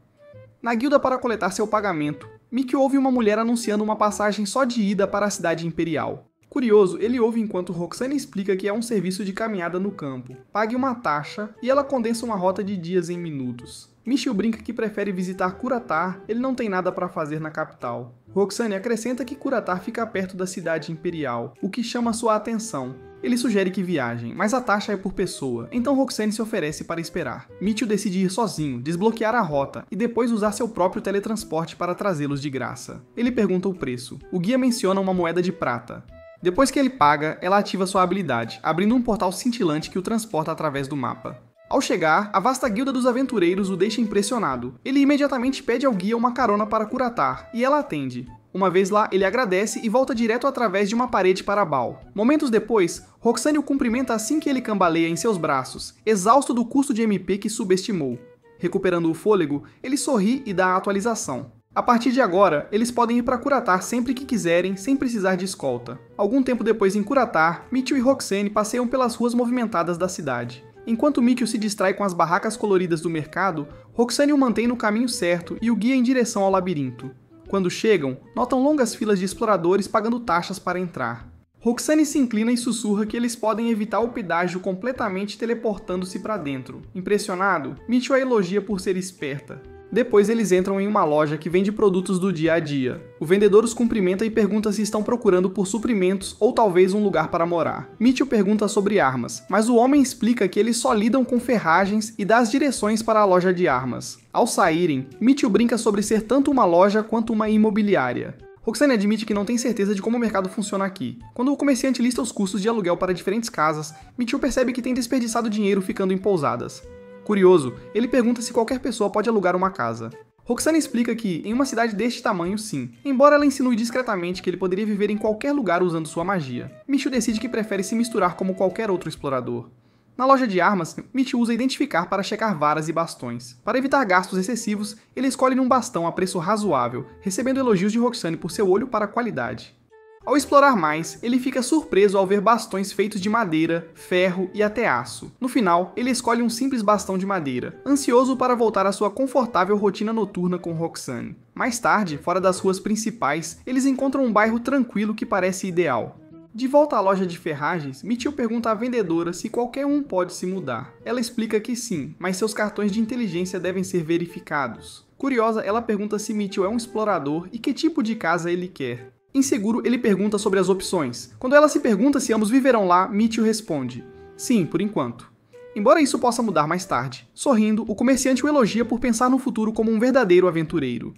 Na guilda para coletar seu pagamento, Mickey ouve uma mulher anunciando uma passagem só de ida para a cidade imperial. Curioso, ele ouve enquanto Roxane explica que é um serviço de caminhada no campo. Pague uma taxa e ela condensa uma rota de dias em minutos. Mitchell brinca que prefere visitar Curatar, ele não tem nada para fazer na capital. Roxane acrescenta que Curatar fica perto da cidade imperial, o que chama sua atenção. Ele sugere que viajem, mas a taxa é por pessoa, então Roxane se oferece para esperar. Mitchell decide ir sozinho, desbloquear a rota e depois usar seu próprio teletransporte para trazê-los de graça. Ele pergunta o preço. O guia menciona uma moeda de prata. Depois que ele paga, ela ativa sua habilidade, abrindo um portal cintilante que o transporta através do mapa. Ao chegar, a vasta guilda dos aventureiros o deixa impressionado. Ele imediatamente pede ao guia uma carona para Curatar, e ela atende. Uma vez lá, ele agradece e volta direto através de uma parede para Bhaal. Momentos depois, Roxane o cumprimenta assim que ele cambaleia em seus braços, exausto do custo de MP que subestimou. Recuperando o fôlego, ele sorri e dá a atualização. A partir de agora, eles podem ir para Curatar sempre que quiserem, sem precisar de escolta. Algum tempo depois em Curatar, Mitchell e Roxane passeiam pelas ruas movimentadas da cidade. Enquanto Mitchell se distrai com as barracas coloridas do mercado, Roxane o mantém no caminho certo e o guia em direção ao labirinto. Quando chegam, notam longas filas de exploradores pagando taxas para entrar. Roxane se inclina e sussurra que eles podem evitar o pedágio completamente teleportando-se para dentro. Impressionado, Mitchell a elogia por ser esperta. Depois eles entram em uma loja que vende produtos do dia a dia. O vendedor os cumprimenta e pergunta se estão procurando por suprimentos ou talvez um lugar para morar. Mitchell pergunta sobre armas, mas o homem explica que eles só lidam com ferragens e dá as direções para a loja de armas. Ao saírem, Mitchell brinca sobre ser tanto uma loja quanto uma imobiliária. Roxane admite que não tem certeza de como o mercado funciona aqui. Quando o comerciante lista os custos de aluguel para diferentes casas, Mitchell percebe que tem desperdiçado dinheiro ficando em pousadas. Curioso, ele pergunta se qualquer pessoa pode alugar uma casa. Roxane explica que, em uma cidade deste tamanho, sim, embora ela insinue discretamente que ele poderia viver em qualquer lugar usando sua magia. Mitchell decide que prefere se misturar como qualquer outro explorador. Na loja de armas, Mitchell usa identificar para checar varas e bastões. Para evitar gastos excessivos, ele escolhe um bastão a preço razoável, recebendo elogios de Roxane por seu olho para a qualidade. Ao explorar mais, ele fica surpreso ao ver bastões feitos de madeira, ferro e até aço. No final, ele escolhe um simples bastão de madeira, ansioso para voltar à sua confortável rotina noturna com Roxane. Mais tarde, fora das ruas principais, eles encontram um bairro tranquilo que parece ideal. De volta à loja de ferragens, Mitchell pergunta à vendedora se qualquer um pode se mudar. Ela explica que sim, mas seus cartões de inteligência devem ser verificados. Curiosa, ela pergunta se Mitchell é um explorador e que tipo de casa ele quer. Inseguro, ele pergunta sobre as opções. Quando ela se pergunta se ambos viverão lá, Mitchell responde: sim, por enquanto. Embora isso possa mudar mais tarde. Sorrindo, o comerciante o elogia por pensar no futuro como um verdadeiro aventureiro.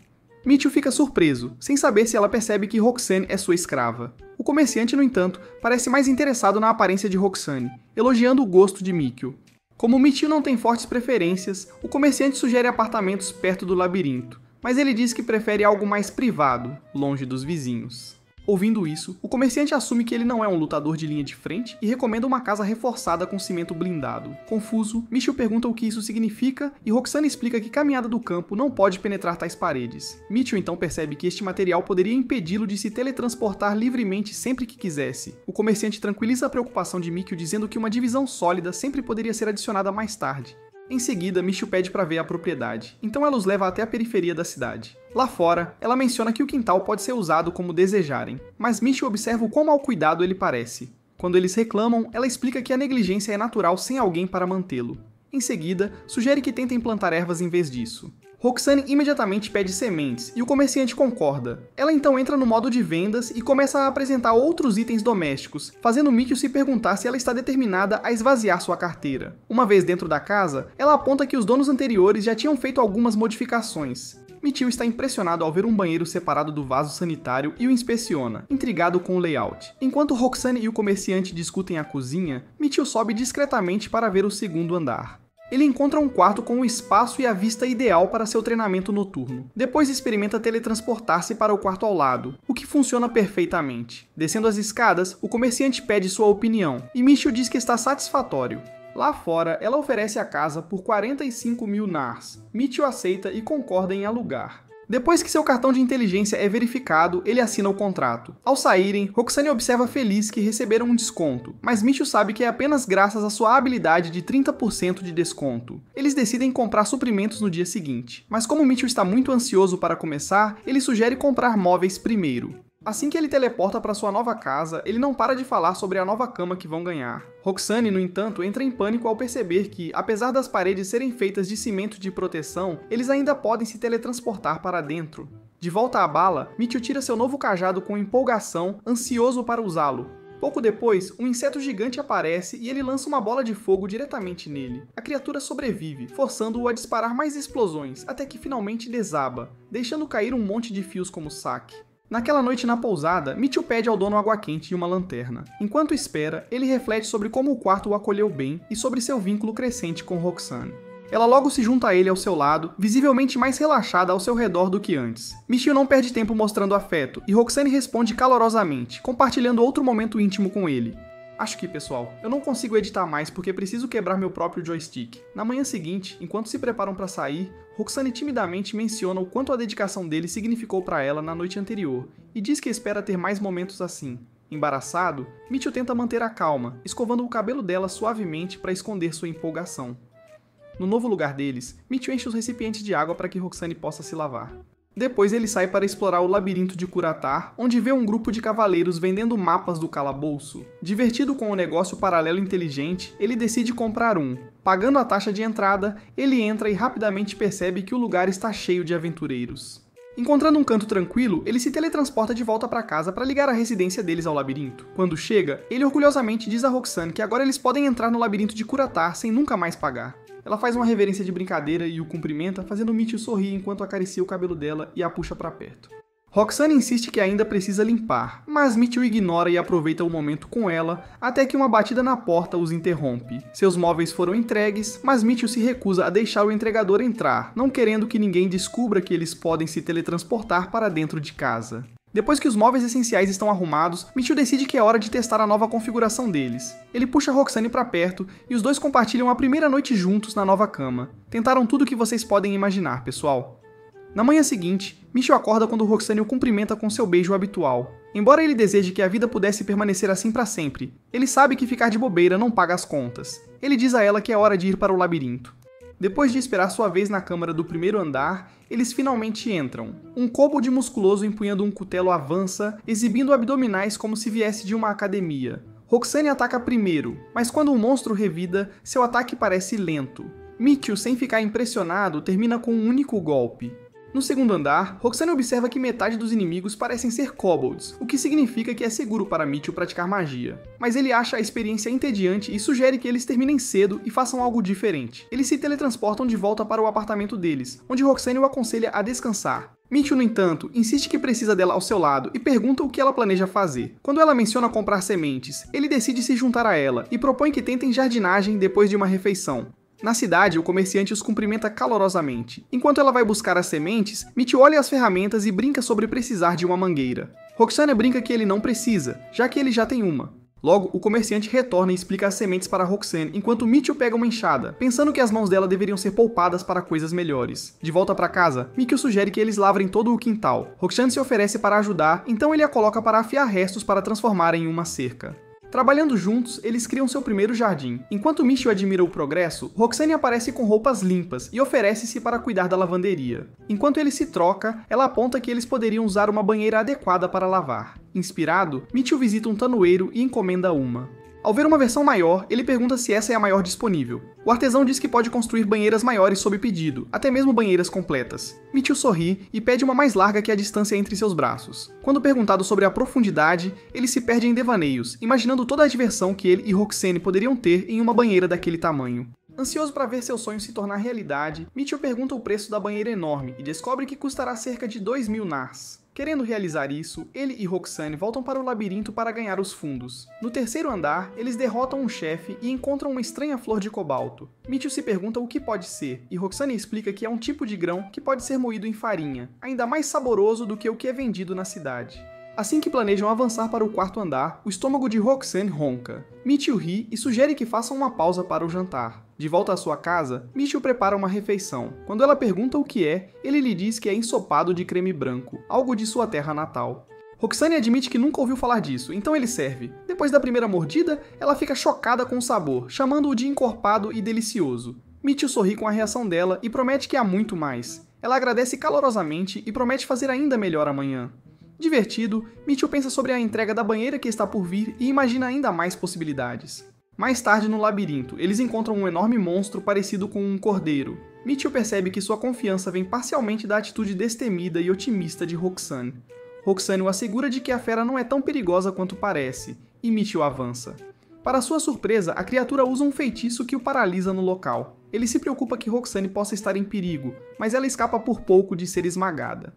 Mitchell fica surpreso, sem saber se ela percebe que Roxane é sua escrava. O comerciante, no entanto, parece mais interessado na aparência de Roxane, elogiando o gosto de Mitchell. Como Mitchell não tem fortes preferências, o comerciante sugere apartamentos perto do labirinto, mas ele diz que prefere algo mais privado, longe dos vizinhos. Ouvindo isso, o comerciante assume que ele não é um lutador de linha de frente e recomenda uma casa reforçada com cimento blindado. Confuso, Mitchell pergunta o que isso significa e Roxane explica que caminhada do campo não pode penetrar tais paredes. Mitchell então percebe que este material poderia impedi-lo de se teletransportar livremente sempre que quisesse. O comerciante tranquiliza a preocupação de Mitchell dizendo que uma divisão sólida sempre poderia ser adicionada mais tarde. Em seguida, Mitchell pede para ver a propriedade, então ela os leva até a periferia da cidade. Lá fora, ela menciona que o quintal pode ser usado como desejarem, mas Mitchell observa o quão mal cuidado ele parece. Quando eles reclamam, ela explica que a negligência é natural sem alguém para mantê-lo. Em seguida, sugere que tentem plantar ervas em vez disso. Roxane imediatamente pede sementes, e o comerciante concorda. Ela então entra no modo de vendas e começa a apresentar outros itens domésticos, fazendo Mitchell se perguntar se ela está determinada a esvaziar sua carteira. Uma vez dentro da casa, ela aponta que os donos anteriores já tinham feito algumas modificações. Mitchell está impressionado ao ver um banheiro separado do vaso sanitário e o inspeciona, intrigado com o layout. Enquanto Roxane e o comerciante discutem a cozinha, Mitchell sobe discretamente para ver o segundo andar. Ele encontra um quarto com o espaço e a vista ideal para seu treinamento noturno. Depois experimenta teletransportar-se para o quarto ao lado, o que funciona perfeitamente. Descendo as escadas, o comerciante pede sua opinião, e Mitchell diz que está satisfatório. Lá fora, ela oferece a casa por 45.000 nars. Mitchell aceita e concorda em alugar. Depois que seu cartão de inteligência é verificado, ele assina o contrato. Ao saírem, Roxane observa feliz que receberam um desconto, mas Mitchell sabe que é apenas graças à sua habilidade de 30% de desconto. Eles decidem comprar suprimentos no dia seguinte, mas como Mitchell está muito ansioso para começar, ele sugere comprar móveis primeiro. Assim que ele teleporta para sua nova casa, ele não para de falar sobre a nova cama que vão ganhar. Roxane, no entanto, entra em pânico ao perceber que, apesar das paredes serem feitas de cimento de proteção, eles ainda podem se teletransportar para dentro. De volta à bala, Mitchell tira seu novo cajado com empolgação, ansioso para usá-lo. Pouco depois, um inseto gigante aparece e ele lança uma bola de fogo diretamente nele. A criatura sobrevive, forçando-o a disparar mais explosões, até que finalmente desaba, deixando cair um monte de fios como saque. Naquela noite na pousada, Mitchell pede ao dono água quente e uma lanterna. Enquanto espera, ele reflete sobre como o quarto o acolheu bem e sobre seu vínculo crescente com Roxane. Ela logo se junta a ele ao seu lado, visivelmente mais relaxada ao seu redor do que antes. Mitchell não perde tempo mostrando afeto, e Roxane responde calorosamente, compartilhando outro momento íntimo com ele. Acho que, pessoal, eu não consigo editar mais porque preciso quebrar meu próprio joystick. Na manhã seguinte, enquanto se preparam para sair, Roxane timidamente menciona o quanto a dedicação dele significou para ela na noite anterior, e diz que espera ter mais momentos assim. Embaraçado, Mitchell tenta manter a calma, escovando o cabelo dela suavemente para esconder sua empolgação. No novo lugar deles, Mitchell enche os recipientes de água para que Roxane possa se lavar. Depois ele sai para explorar o labirinto de Curatar, onde vê um grupo de cavaleiros vendendo mapas do calabouço. Divertido com o negócio paralelo inteligente, ele decide comprar um. Pagando a taxa de entrada, ele entra e rapidamente percebe que o lugar está cheio de aventureiros. Encontrando um canto tranquilo, ele se teletransporta de volta para casa para ligar a residência deles ao labirinto. Quando chega, ele orgulhosamente diz a Roxane que agora eles podem entrar no labirinto de Curatar sem nunca mais pagar. Ela faz uma reverência de brincadeira e o cumprimenta, fazendo Mitchell sorrir enquanto acaricia o cabelo dela e a puxa para perto. Roxane insiste que ainda precisa limpar, mas Mitchell ignora e aproveita o momento com ela, até que uma batida na porta os interrompe. Seus móveis foram entregues, mas Mitchell se recusa a deixar o entregador entrar, não querendo que ninguém descubra que eles podem se teletransportar para dentro de casa. Depois que os móveis essenciais estão arrumados, Mitchell decide que é hora de testar a nova configuração deles. Ele puxa Roxane para perto e os dois compartilham a primeira noite juntos na nova cama. Tentaram tudo o que vocês podem imaginar, pessoal. Na manhã seguinte, Mitchell acorda quando Roxane o cumprimenta com seu beijo habitual. Embora ele deseje que a vida pudesse permanecer assim para sempre, ele sabe que ficar de bobeira não paga as contas. Ele diz a ela que é hora de ir para o labirinto. Depois de esperar sua vez na câmara do primeiro andar, eles finalmente entram. Um kobold musculoso empunhando um cutelo avança, exibindo abdominais como se viesse de uma academia. Roxane ataca primeiro, mas quando o monstro revida, seu ataque parece lento. Mitchell, sem ficar impressionado, termina com um único golpe. No segundo andar, Roxane observa que metade dos inimigos parecem ser kobolds, o que significa que é seguro para Mitchell praticar magia. Mas ele acha a experiência entediante e sugere que eles terminem cedo e façam algo diferente. Eles se teletransportam de volta para o apartamento deles, onde Roxane o aconselha a descansar. Mitchell, no entanto, insiste que precisa dela ao seu lado e pergunta o que ela planeja fazer. Quando ela menciona comprar sementes, ele decide se juntar a ela e propõe que tentem jardinagem depois de uma refeição. Na cidade, o comerciante os cumprimenta calorosamente. Enquanto ela vai buscar as sementes, Mitchell olha as ferramentas e brinca sobre precisar de uma mangueira. Roxane brinca que ele não precisa, já que ele já tem uma. Logo, o comerciante retorna e explica as sementes para Roxane, enquanto Mitchell pega uma enxada, pensando que as mãos dela deveriam ser poupadas para coisas melhores. De volta para casa, Mitchell sugere que eles lavrem todo o quintal. Roxane se oferece para ajudar, então ele a coloca para afiar restos para transformar em uma cerca. Trabalhando juntos, eles criam seu primeiro jardim. Enquanto Mitchell admira o progresso, Roxane aparece com roupas limpas e oferece-se para cuidar da lavanderia. Enquanto ele se troca, ela aponta que eles poderiam usar uma banheira adequada para lavar. Inspirado, Mitchell visita um tanoeiro e encomenda uma. Ao ver uma versão maior, ele pergunta se essa é a maior disponível. O artesão diz que pode construir banheiras maiores sob pedido, até mesmo banheiras completas. Mitchell sorri e pede uma mais larga que a distância entre seus braços. Quando perguntado sobre a profundidade, ele se perde em devaneios, imaginando toda a diversão que ele e Roxane poderiam ter em uma banheira daquele tamanho. Ansioso para ver seu sonho se tornar realidade, Mitchell pergunta o preço da banheira enorme e descobre que custará cerca de 2.000 nars. Querendo realizar isso, ele e Roxane voltam para o labirinto para ganhar os fundos. No terceiro andar, eles derrotam um chefe e encontram uma estranha flor de cobalto. Mitchell se pergunta o que pode ser, e Roxane explica que é um tipo de grão que pode ser moído em farinha, ainda mais saboroso do que o que é vendido na cidade. Assim que planejam avançar para o quarto andar, o estômago de Roxane ronca. Mitchell ri e sugere que façam uma pausa para o jantar. De volta à sua casa, Mitchell prepara uma refeição. Quando ela pergunta o que é, ele lhe diz que é ensopado de creme branco, algo de sua terra natal. Roxane admite que nunca ouviu falar disso, então ele serve. Depois da primeira mordida, ela fica chocada com o sabor, chamando-o de encorpado e delicioso. Mitchell sorri com a reação dela e promete que há muito mais. Ela agradece calorosamente e promete fazer ainda melhor amanhã. Divertido, Mitchell pensa sobre a entrega da banheira que está por vir e imagina ainda mais possibilidades. Mais tarde no labirinto, eles encontram um enorme monstro parecido com um cordeiro. Mitchell percebe que sua confiança vem parcialmente da atitude destemida e otimista de Roxane. Roxane o assegura de que a fera não é tão perigosa quanto parece, e Mitchell avança. Para sua surpresa, a criatura usa um feitiço que o paralisa no local. Ele se preocupa que Roxane possa estar em perigo, mas ela escapa por pouco de ser esmagada.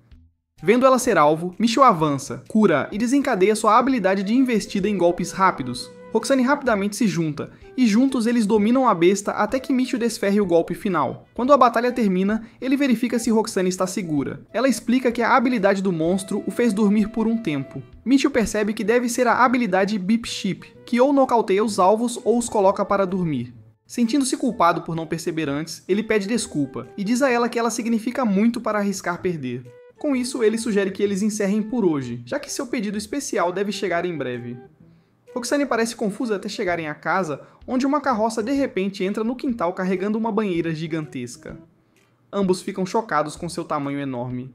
Vendo ela ser alvo, Mitchell avança, cura e desencadeia sua habilidade de investida em golpes rápidos. Roxane rapidamente se junta, e juntos eles dominam a besta até que Mitchell desferre o golpe final. Quando a batalha termina, ele verifica se Roxane está segura. Ela explica que a habilidade do monstro o fez dormir por um tempo. Mitchell percebe que deve ser a habilidade Beep Sheep, que ou nocauteia os alvos ou os coloca para dormir. Sentindo-se culpado por não perceber antes, ele pede desculpa, e diz a ela que ela significa muito para arriscar perder. Com isso, ele sugere que eles encerrem por hoje, já que seu pedido especial deve chegar em breve. Roxane parece confusa até chegarem à casa, onde uma carroça de repente entra no quintal carregando uma banheira gigantesca. Ambos ficam chocados com seu tamanho enorme.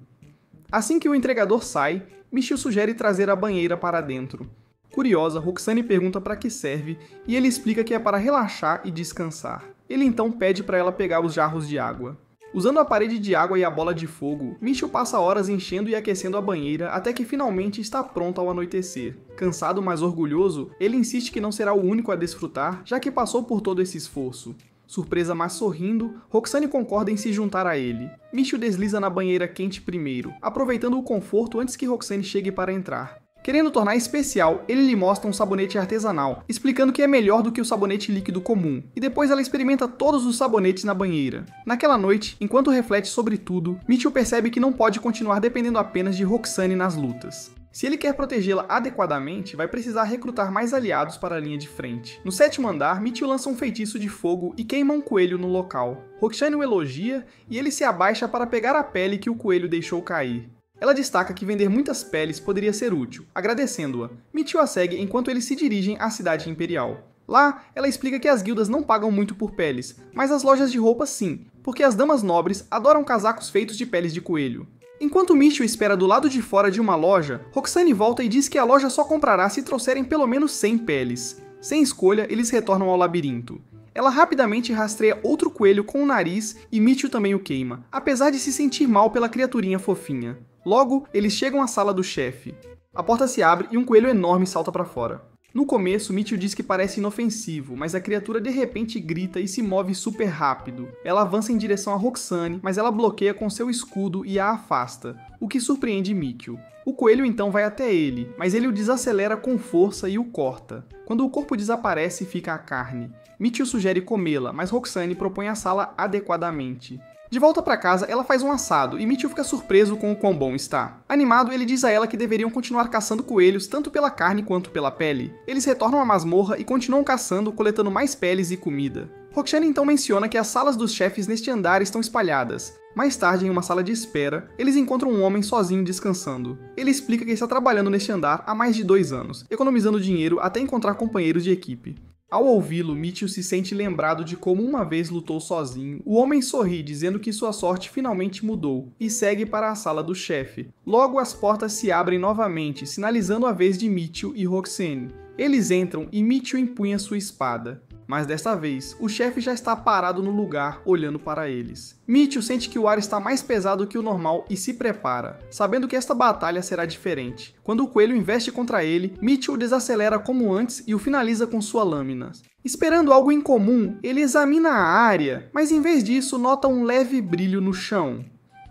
Assim que o entregador sai, Michiu sugere trazer a banheira para dentro. Curiosa, Roxane pergunta para que serve e ele explica que é para relaxar e descansar. Ele então pede para ela pegar os jarros de água. Usando a parede de água e a bola de fogo, Michiu passa horas enchendo e aquecendo a banheira até que finalmente está pronta ao anoitecer. Cansado, mas orgulhoso, ele insiste que não será o único a desfrutar, já que passou por todo esse esforço. Surpresa, mas sorrindo, Roxane concorda em se juntar a ele. Michiu desliza na banheira quente primeiro, aproveitando o conforto antes que Roxane chegue para entrar. Querendo tornar especial, ele lhe mostra um sabonete artesanal, explicando que é melhor do que o sabonete líquido comum, e depois ela experimenta todos os sabonetes na banheira. Naquela noite, enquanto reflete sobre tudo, Michiu percebe que não pode continuar dependendo apenas de Roxane nas lutas. Se ele quer protegê-la adequadamente, vai precisar recrutar mais aliados para a linha de frente. No 7º andar, Michiu lança um feitiço de fogo e queima um coelho no local. Roxane o elogia e ele se abaixa para pegar a pele que o coelho deixou cair. Ela destaca que vender muitas peles poderia ser útil, agradecendo-a. Michiu a segue enquanto eles se dirigem à cidade imperial. Lá, ela explica que as guildas não pagam muito por peles, mas as lojas de roupas sim, porque as damas nobres adoram casacos feitos de peles de coelho. Enquanto Michiu espera do lado de fora de uma loja, Roxane volta e diz que a loja só comprará se trouxerem pelo menos 100 peles. Sem escolha, eles retornam ao labirinto. Ela rapidamente rastreia outro coelho com o nariz e Michiu também o queima, apesar de se sentir mal pela criaturinha fofinha. Logo, eles chegam à sala do chefe. A porta se abre e um coelho enorme salta para fora. No começo, Michiu diz que parece inofensivo, mas a criatura de repente grita e se move super rápido. Ela avança em direção a Roxane, mas ela bloqueia com seu escudo e a afasta, o que surpreende Michiu. O coelho então vai até ele, mas ele o desacelera com força e o corta. Quando o corpo desaparece, fica a carne. Michiu sugere comê-la, mas Roxane propõe assá-la adequadamente. De volta para casa, ela faz um assado e Michiu fica surpreso com o quão bom está. Animado, ele diz a ela que deveriam continuar caçando coelhos tanto pela carne quanto pela pele. Eles retornam à masmorra e continuam caçando, coletando mais peles e comida. Roxane então menciona que as salas dos chefes neste andar estão espalhadas. Mais tarde, em uma sala de espera, eles encontram um homem sozinho descansando. Ele explica que está trabalhando neste andar há mais de 2 anos, economizando dinheiro até encontrar companheiros de equipe. Ao ouvi-lo, Michiu se sente lembrado de como uma vez lutou sozinho. O homem sorri, dizendo que sua sorte finalmente mudou, e segue para a sala do chefe. Logo, as portas se abrem novamente, sinalizando a vez de Michiu e Roxane. Eles entram e Michiu empunha sua espada. Mas desta vez, o chefe já está parado no lugar, olhando para eles. Michiu sente que o ar está mais pesado que o normal e se prepara, sabendo que esta batalha será diferente. Quando o coelho investe contra ele, Michiu o desacelera como antes e o finaliza com sua lâmina. Esperando algo incomum, ele examina a área, mas em vez disso nota um leve brilho no chão.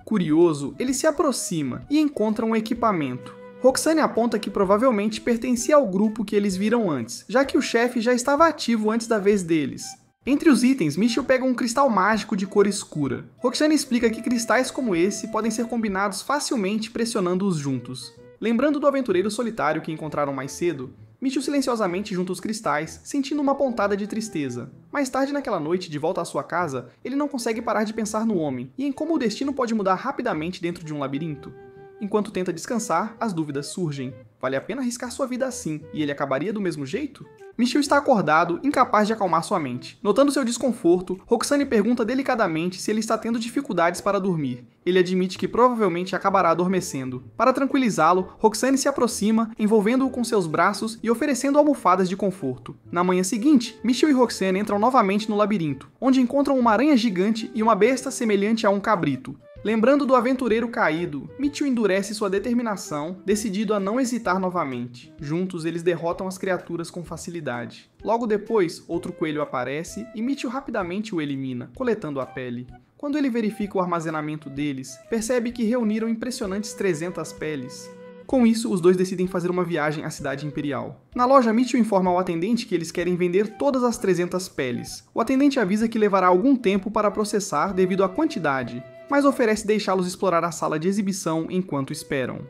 Curioso, ele se aproxima e encontra um equipamento. Roxane aponta que provavelmente pertencia ao grupo que eles viram antes, já que o chefe já estava ativo antes da vez deles. Entre os itens, Michiu pega um cristal mágico de cor escura. Roxane explica que cristais como esse podem ser combinados facilmente pressionando-os juntos. Lembrando do aventureiro solitário que encontraram mais cedo, Michiu silenciosamente junta os cristais, sentindo uma pontada de tristeza. Mais tarde naquela noite, de volta à sua casa, ele não consegue parar de pensar no homem, e em como o destino pode mudar rapidamente dentro de um labirinto. Enquanto tenta descansar, as dúvidas surgem. Vale a pena arriscar sua vida assim, e ele acabaria do mesmo jeito? Michiu está acordado, incapaz de acalmar sua mente. Notando seu desconforto, Roxane pergunta delicadamente se ele está tendo dificuldades para dormir. Ele admite que provavelmente acabará adormecendo. Para tranquilizá-lo, Roxane se aproxima, envolvendo-o com seus braços e oferecendo almofadas de conforto. Na manhã seguinte, Michiu e Roxane entram novamente no labirinto, onde encontram uma aranha gigante e uma besta semelhante a um cabrito. Lembrando do aventureiro caído, Michiu endurece sua determinação, decidido a não hesitar novamente. Juntos, eles derrotam as criaturas com facilidade. Logo depois, outro coelho aparece e Michiu rapidamente o elimina, coletando a pele. Quando ele verifica o armazenamento deles, percebe que reuniram impressionantes 300 peles. Com isso, os dois decidem fazer uma viagem à cidade imperial. Na loja, Michiu informa ao atendente que eles querem vender todas as 300 peles. O atendente avisa que levará algum tempo para processar devido à quantidade, mas oferece deixá-los explorar a sala de exibição enquanto esperam.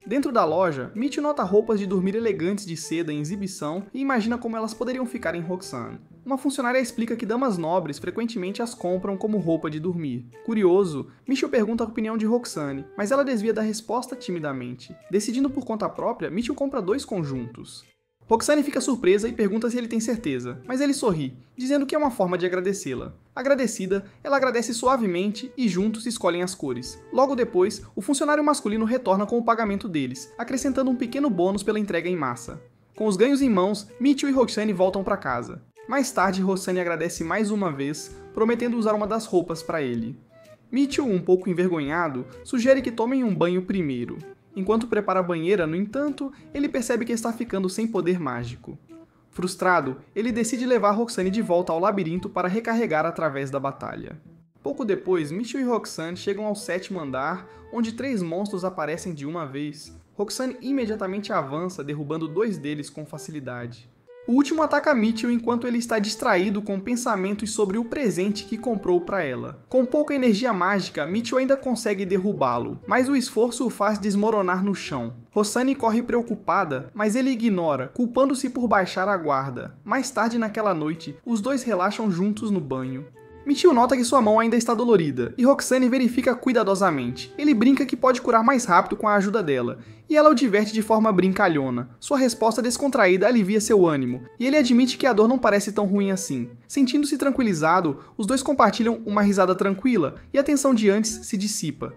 Dentro da loja, Michiu nota roupas de dormir elegantes de seda em exibição e imagina como elas poderiam ficar em Roxane. Uma funcionária explica que damas nobres frequentemente as compram como roupa de dormir. Curioso, Michiu pergunta a opinião de Roxane, mas ela desvia da resposta timidamente. Decidindo por conta própria, Michiu compra 2 conjuntos. Roxane fica surpresa e pergunta se ele tem certeza, mas ele sorri, dizendo que é uma forma de agradecê-la. Agradecida, ela agradece suavemente e juntos escolhem as cores. Logo depois, o funcionário masculino retorna com o pagamento deles, acrescentando um pequeno bônus pela entrega em massa. Com os ganhos em mãos, Mitchell e Roxane voltam para casa. Mais tarde, Roxane agradece mais uma vez, prometendo usar uma das roupas para ele. Mitchell, um pouco envergonhado, sugere que tomem um banho primeiro. Enquanto prepara a banheira, no entanto, ele percebe que está ficando sem poder mágico. Frustrado, ele decide levar Roxane de volta ao labirinto para recarregar através da batalha. Pouco depois, Mitchell e Roxane chegam ao 7º andar, onde 3 monstros aparecem de uma vez. Roxane imediatamente avança, derrubando 2 deles com facilidade. O último ataca Mitchell enquanto ele está distraído com pensamentos sobre o presente que comprou para ela. Com pouca energia mágica, Mitchell ainda consegue derrubá-lo, mas o esforço o faz desmoronar no chão. Roxane corre preocupada, mas ele ignora, culpando-se por baixar a guarda. Mais tarde naquela noite, os dois relaxam juntos no banho. Mitchell nota que sua mão ainda está dolorida, e Roxane verifica cuidadosamente. Ele brinca que pode curar mais rápido com a ajuda dela, e ela o diverte de forma brincalhona. Sua resposta descontraída alivia seu ânimo, e ele admite que a dor não parece tão ruim assim. Sentindo-se tranquilizado, os dois compartilham uma risada tranquila, e a tensão de antes se dissipa.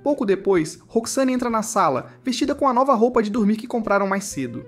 Pouco depois, Roxane entra na sala, vestida com a nova roupa de dormir que compraram mais cedo.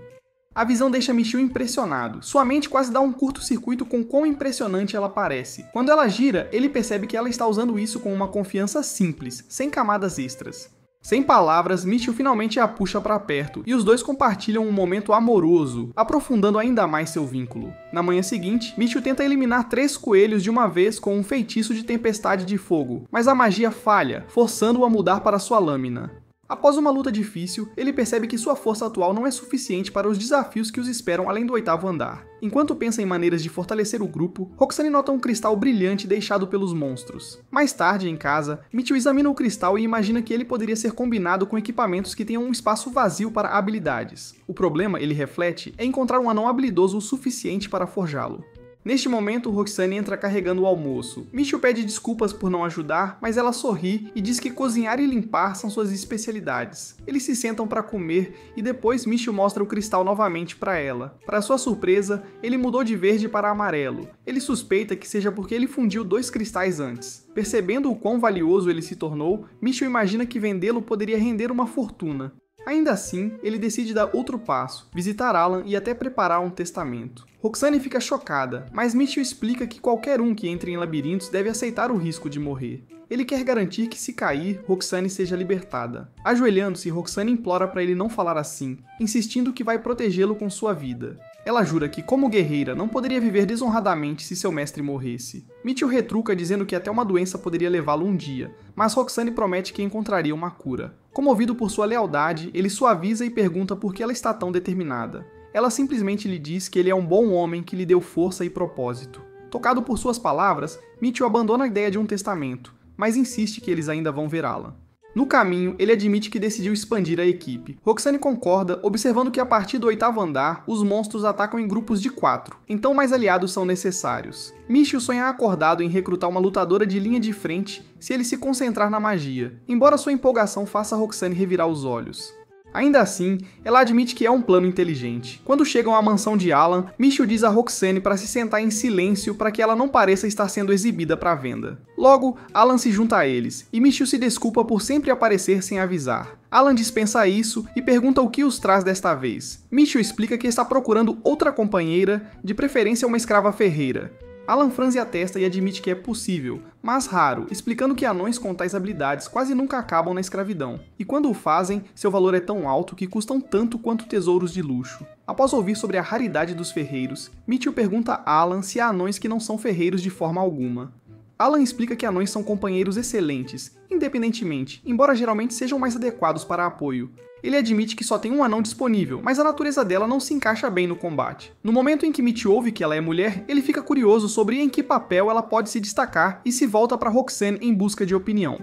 A visão deixa Mitchell impressionado. Sua mente quase dá um curto-circuito com quão impressionante ela parece. Quando ela gira, ele percebe que ela está usando isso com uma confiança simples, sem camadas extras. Sem palavras, Mitchell finalmente a puxa para perto, e os dois compartilham um momento amoroso, aprofundando ainda mais seu vínculo. Na manhã seguinte, Mitchell tenta eliminar 3 coelhos de uma vez com um feitiço de tempestade de fogo, mas a magia falha, forçando-o a mudar para sua lâmina. Após uma luta difícil, ele percebe que sua força atual não é suficiente para os desafios que os esperam além do 8º andar. Enquanto pensa em maneiras de fortalecer o grupo, Roxane nota um cristal brilhante deixado pelos monstros. Mais tarde, em casa, Mitchell examina o cristal e imagina que ele poderia ser combinado com equipamentos que tenham um espaço vazio para habilidades. O problema, ele reflete, é encontrar um anão habilidoso o suficiente para forjá-lo. Neste momento, Roxane entra carregando o almoço. Mitchell pede desculpas por não ajudar, mas ela sorri e diz que cozinhar e limpar são suas especialidades. Eles se sentam para comer e depois Mitchell mostra o cristal novamente para ela. Para sua surpresa, ele mudou de verde para amarelo. Ele suspeita que seja porque ele fundiu 2 cristais antes. Percebendo o quão valioso ele se tornou, Mitchell imagina que vendê-lo poderia render uma fortuna. Ainda assim, ele decide dar outro passo, visitar Alan e até preparar um testamento. Roxane fica chocada, mas Mitchell explica que qualquer um que entre em labirintos deve aceitar o risco de morrer. Ele quer garantir que se cair, Roxane seja libertada. Ajoelhando-se, Roxane implora para ele não falar assim, insistindo que vai protegê-lo com sua vida. Ela jura que, como guerreira, não poderia viver desonradamente se seu mestre morresse. Mitchell retruca dizendo que até uma doença poderia levá-lo um dia, mas Roxane promete que encontraria uma cura. Comovido por sua lealdade, ele suaviza e pergunta por que ela está tão determinada. Ela simplesmente lhe diz que ele é um bom homem que lhe deu força e propósito. Tocado por suas palavras, Mitchell abandona a ideia de um testamento, mas insiste que eles ainda vão ver Alan. No caminho, ele admite que decidiu expandir a equipe. Roxane concorda, observando que a partir do 8º andar, os monstros atacam em grupos de 4, então mais aliados são necessários. Mitchell sonha acordado em recrutar uma lutadora de linha de frente se ele se concentrar na magia, embora sua empolgação faça Roxane revirar os olhos. Ainda assim, ela admite que é um plano inteligente. Quando chegam à mansão de Alan, Mitchell diz a Roxane para se sentar em silêncio para que ela não pareça estar sendo exibida para venda. Logo, Alan se junta a eles, e Mitchell se desculpa por sempre aparecer sem avisar. Alan dispensa isso e pergunta o que os traz desta vez. Mitchell explica que está procurando outra companheira, de preferência uma escrava ferreira. Alan franze a testa e admite que é possível, mas raro, explicando que anões com tais habilidades quase nunca acabam na escravidão, e quando o fazem, seu valor é tão alto que custam tanto quanto tesouros de luxo. Após ouvir sobre a raridade dos ferreiros, Mitchell pergunta a Alan se há anões que não são ferreiros de forma alguma. Alan explica que anões são companheiros excelentes, independentemente, embora geralmente sejam mais adequados para apoio. Ele admite que só tem um anão disponível, mas a natureza dela não se encaixa bem no combate. No momento em que Mitch ouve que ela é mulher, ele fica curioso sobre em que papel ela pode se destacar e se volta para Roxane em busca de opinião.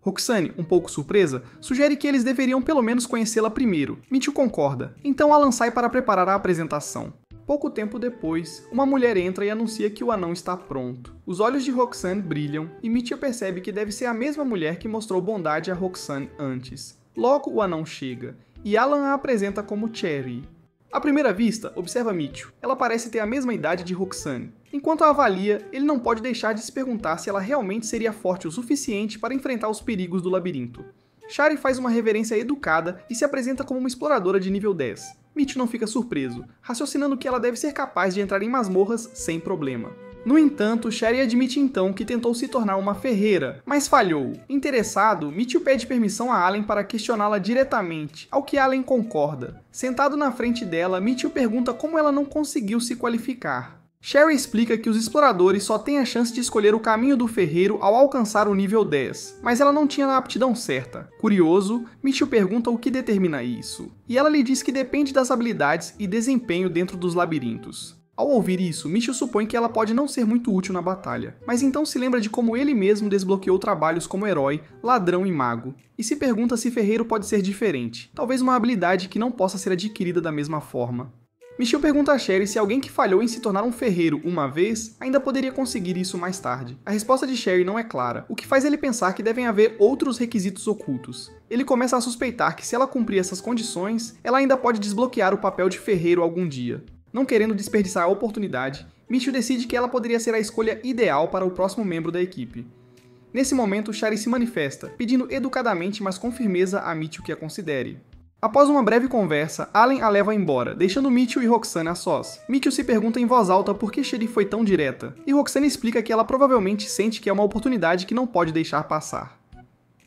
Roxane, um pouco surpresa, sugere que eles deveriam pelo menos conhecê-la primeiro. Mitchell concorda, então Alan sai para preparar a apresentação. Pouco tempo depois, uma mulher entra e anuncia que o anão está pronto. Os olhos de Roxane brilham e Mitchell percebe que deve ser a mesma mulher que mostrou bondade a Roxane antes. Logo, o anão chega, e Alan a apresenta como Cherry. À primeira vista, observa Mitchell. Ela parece ter a mesma idade de Roxane. Enquanto a avalia, ele não pode deixar de se perguntar se ela realmente seria forte o suficiente para enfrentar os perigos do labirinto. Shari faz uma reverência educada e se apresenta como uma exploradora de nível 10. Mitchell não fica surpreso, raciocinando que ela deve ser capaz de entrar em masmorras sem problema. No entanto, Shari admite então que tentou se tornar uma ferreira, mas falhou. Interessado, Mitchell pede permissão a Allen para questioná-la diretamente, ao que Allen concorda. Sentado na frente dela, Mitchell pergunta como ela não conseguiu se qualificar. Shari explica que os exploradores só têm a chance de escolher o caminho do ferreiro ao alcançar o nível 10, mas ela não tinha a aptidão certa. Curioso, Mitchell pergunta o que determina isso, e ela lhe diz que depende das habilidades e desempenho dentro dos labirintos. Ao ouvir isso, Mitchell supõe que ela pode não ser muito útil na batalha, mas então se lembra de como ele mesmo desbloqueou trabalhos como herói, ladrão e mago, e se pergunta se ferreiro pode ser diferente, talvez uma habilidade que não possa ser adquirida da mesma forma. Mitchell pergunta a Shari se alguém que falhou em se tornar um ferreiro uma vez ainda poderia conseguir isso mais tarde. A resposta de Shari não é clara, o que faz ele pensar que devem haver outros requisitos ocultos. Ele começa a suspeitar que se ela cumprir essas condições, ela ainda pode desbloquear o papel de ferreiro algum dia. Não querendo desperdiçar a oportunidade, Mitchell decide que ela poderia ser a escolha ideal para o próximo membro da equipe. Nesse momento, Shari se manifesta, pedindo educadamente, mas com firmeza a Mitchell que a considere. Após uma breve conversa, Allen a leva embora, deixando Mitchell e Roxane a sós. Mitchell se pergunta em voz alta por que Shari foi tão direta, e Roxane explica que ela provavelmente sente que é uma oportunidade que não pode deixar passar.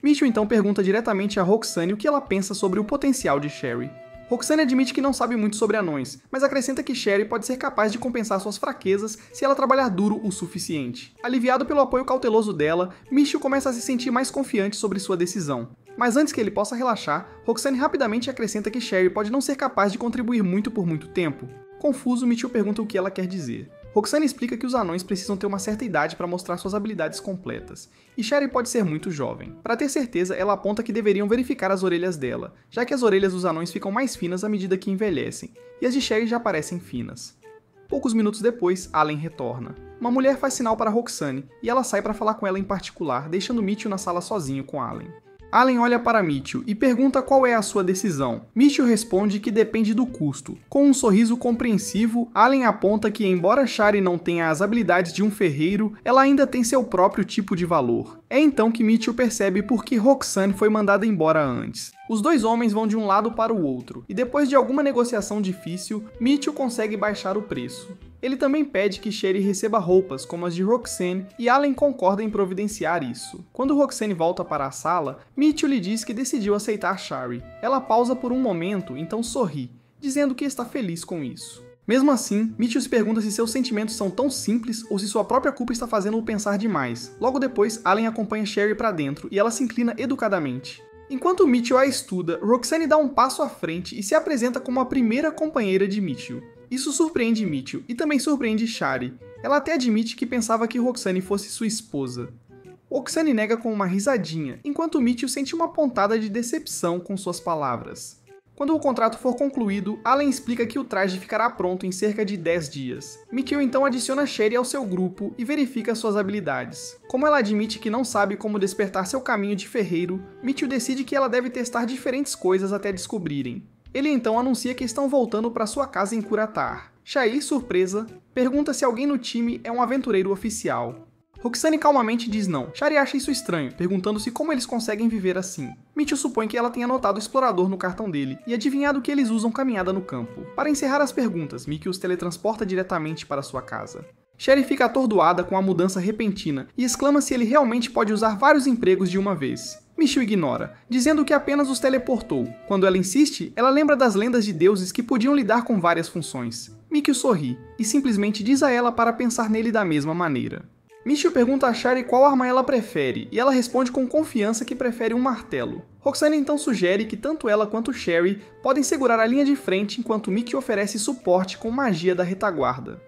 Mitchell então pergunta diretamente a Roxane o que ela pensa sobre o potencial de Shari. Roxane admite que não sabe muito sobre anões, mas acrescenta que Shari pode ser capaz de compensar suas fraquezas se ela trabalhar duro o suficiente. Aliviado pelo apoio cauteloso dela, Mitchell começa a se sentir mais confiante sobre sua decisão. Mas antes que ele possa relaxar, Roxane rapidamente acrescenta que Shari pode não ser capaz de contribuir muito por muito tempo. Confuso, Mitchell pergunta o que ela quer dizer. Roxane explica que os anões precisam ter uma certa idade para mostrar suas habilidades completas, e Shari pode ser muito jovem. Para ter certeza, ela aponta que deveriam verificar as orelhas dela, já que as orelhas dos anões ficam mais finas à medida que envelhecem, e as de Shari já parecem finas. Poucos minutos depois, Allen retorna. Uma mulher faz sinal para Roxane, e ela sai para falar com ela em particular, deixando Mitchell na sala sozinho com Allen. Allen olha para Mitchell e pergunta qual é a sua decisão. Mitchell responde que depende do custo. Com um sorriso compreensivo, Allen aponta que embora Shari não tenha as habilidades de um ferreiro, ela ainda tem seu próprio tipo de valor. É então que Mitchell percebe por que Roxane foi mandada embora antes. Os dois homens vão de um lado para o outro, e depois de alguma negociação difícil, Mitchell consegue baixar o preço. Ele também pede que Shari receba roupas como as de Roxane, e Allen concorda em providenciar isso. Quando Roxane volta para a sala, Mitchell lhe diz que decidiu aceitar Shari. Ela pausa por um momento, então sorri, dizendo que está feliz com isso. Mesmo assim, Mitchell se pergunta se seus sentimentos são tão simples ou se sua própria culpa está fazendo-o pensar demais. Logo depois, Allen acompanha Shari para dentro e ela se inclina educadamente. Enquanto Mitchell a estuda, Roxane dá um passo à frente e se apresenta como a primeira companheira de Mitchell. Isso surpreende Mitchell e também surpreende Shari. Ela até admite que pensava que Roxane fosse sua esposa. Roxane nega com uma risadinha, enquanto Mitchell sente uma pontada de decepção com suas palavras. Quando o contrato for concluído, Allen explica que o traje ficará pronto em cerca de 10 dias. Mitchell então adiciona Shari ao seu grupo e verifica suas habilidades. Como ela admite que não sabe como despertar seu caminho de ferreiro, Mitchell decide que ela deve testar diferentes coisas até descobrirem. Ele então anuncia que estão voltando para sua casa em Curatar. Shari, surpresa, pergunta se alguém no time é um aventureiro oficial. Roxane calmamente diz não. Shari acha isso estranho, perguntando-se como eles conseguem viver assim. Mitchell supõe que ela tenha anotado o explorador no cartão dele e adivinhado que eles usam caminhada no campo. Para encerrar as perguntas, Mickey os teletransporta diretamente para sua casa. Shari fica atordoada com a mudança repentina e exclama se ele realmente pode usar vários empregos de uma vez. Mitchell ignora, dizendo que apenas os teleportou. Quando ela insiste, ela lembra das lendas de deuses que podiam lidar com várias funções. Mickey sorri e simplesmente diz a ela para pensar nele da mesma maneira. Mitchell pergunta a Shari qual arma ela prefere, e ela responde com confiança que prefere um martelo. Roxane então sugere que tanto ela quanto Shari podem segurar a linha de frente enquanto Mickey oferece suporte com magia da retaguarda.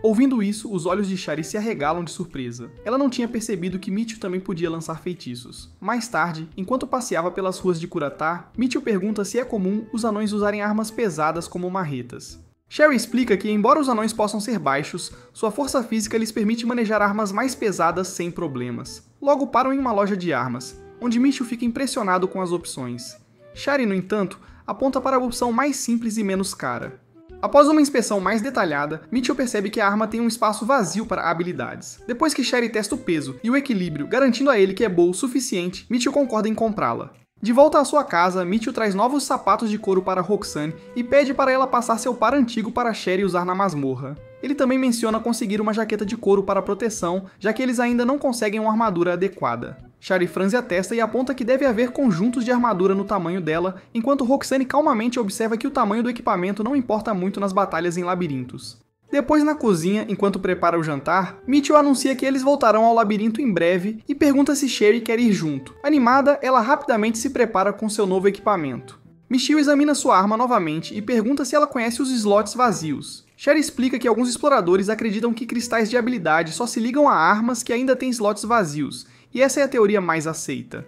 Ouvindo isso, os olhos de Shari se arregalam de surpresa. Ela não tinha percebido que Mitchell também podia lançar feitiços. Mais tarde, enquanto passeava pelas ruas de Curatar, Mitchell pergunta se é comum os anões usarem armas pesadas como marretas. Shari explica que, embora os anões possam ser baixos, sua força física lhes permite manejar armas mais pesadas sem problemas. Logo param em uma loja de armas, onde Mitchell fica impressionado com as opções. Shari, no entanto, aponta para a opção mais simples e menos cara. Após uma inspeção mais detalhada, Mitchell percebe que a arma tem um espaço vazio para habilidades. Depois que Sherry testa o peso e o equilíbrio, garantindo a ele que é boa o suficiente, Mitchell concorda em comprá-la. De volta à sua casa, Mitchell traz novos sapatos de couro para Roxanne e pede para ela passar seu par antigo para Sherry usar na masmorra. Ele também menciona conseguir uma jaqueta de couro para proteção, já que eles ainda não conseguem uma armadura adequada. Sherry franze a testa e aponta que deve haver conjuntos de armadura no tamanho dela, enquanto Roxanne calmamente observa que o tamanho do equipamento não importa muito nas batalhas em labirintos. Depois, na cozinha, enquanto prepara o jantar, Mitchell anuncia que eles voltarão ao labirinto em breve e pergunta se Sherry quer ir junto. Animada, ela rapidamente se prepara com seu novo equipamento. Mitchell examina sua arma novamente e pergunta se ela conhece os slots vazios. Sherry explica que alguns exploradores acreditam que cristais de habilidade só se ligam a armas que ainda têm slots vazios, e essa é a teoria mais aceita.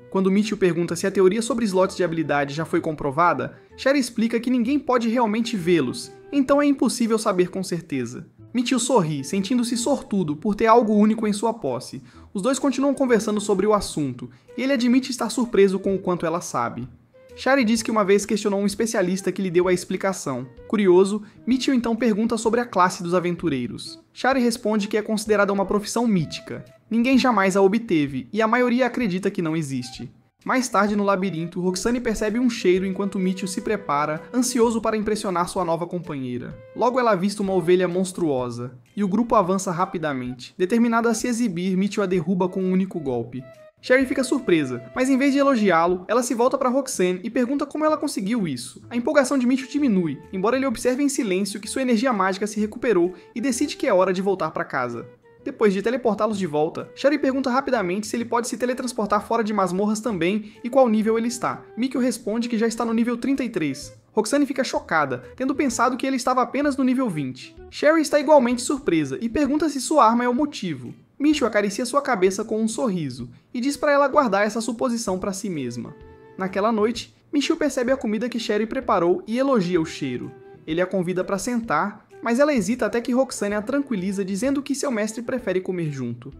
Quando Mitchell pergunta se a teoria sobre slots de habilidade já foi comprovada, Sherry explica que ninguém pode realmente vê-los, então é impossível saber com certeza. Mitchell sorri, sentindo-se sortudo por ter algo único em sua posse. Os dois continuam conversando sobre o assunto, e ele admite estar surpreso com o quanto ela sabe. Sherry diz que uma vez questionou um especialista que lhe deu a explicação. Curioso, Mitchell então pergunta sobre a classe dos aventureiros. Sherry responde que é considerada uma profissão mítica. Ninguém jamais a obteve, e a maioria acredita que não existe. Mais tarde no labirinto, Roxanne percebe um cheiro enquanto Mitchell se prepara, ansioso para impressionar sua nova companheira. Logo ela avista uma ovelha monstruosa, e o grupo avança rapidamente. Determinado a se exibir, Mitchell a derruba com um único golpe. Sherry fica surpresa, mas em vez de elogiá-lo, ela se volta para Roxanne e pergunta como ela conseguiu isso. A empolgação de Mitchell diminui, embora ele observe em silêncio que sua energia mágica se recuperou e decide que é hora de voltar para casa. Depois de teleportá-los de volta, Sherry pergunta rapidamente se ele pode se teletransportar fora de masmorras também e qual nível ele está. Mitchell responde que já está no nível 33. Roxanne fica chocada, tendo pensado que ele estava apenas no nível 20. Sherry está igualmente surpresa e pergunta se sua arma é o motivo. Mitchell acaricia sua cabeça com um sorriso e diz para ela guardar essa suposição para si mesma. Naquela noite, Mitchell percebe a comida que Sherry preparou e elogia o cheiro. Ele a convida para sentar, mas ela hesita até que Roxanne a tranquiliza dizendo que seu mestre prefere comer junto.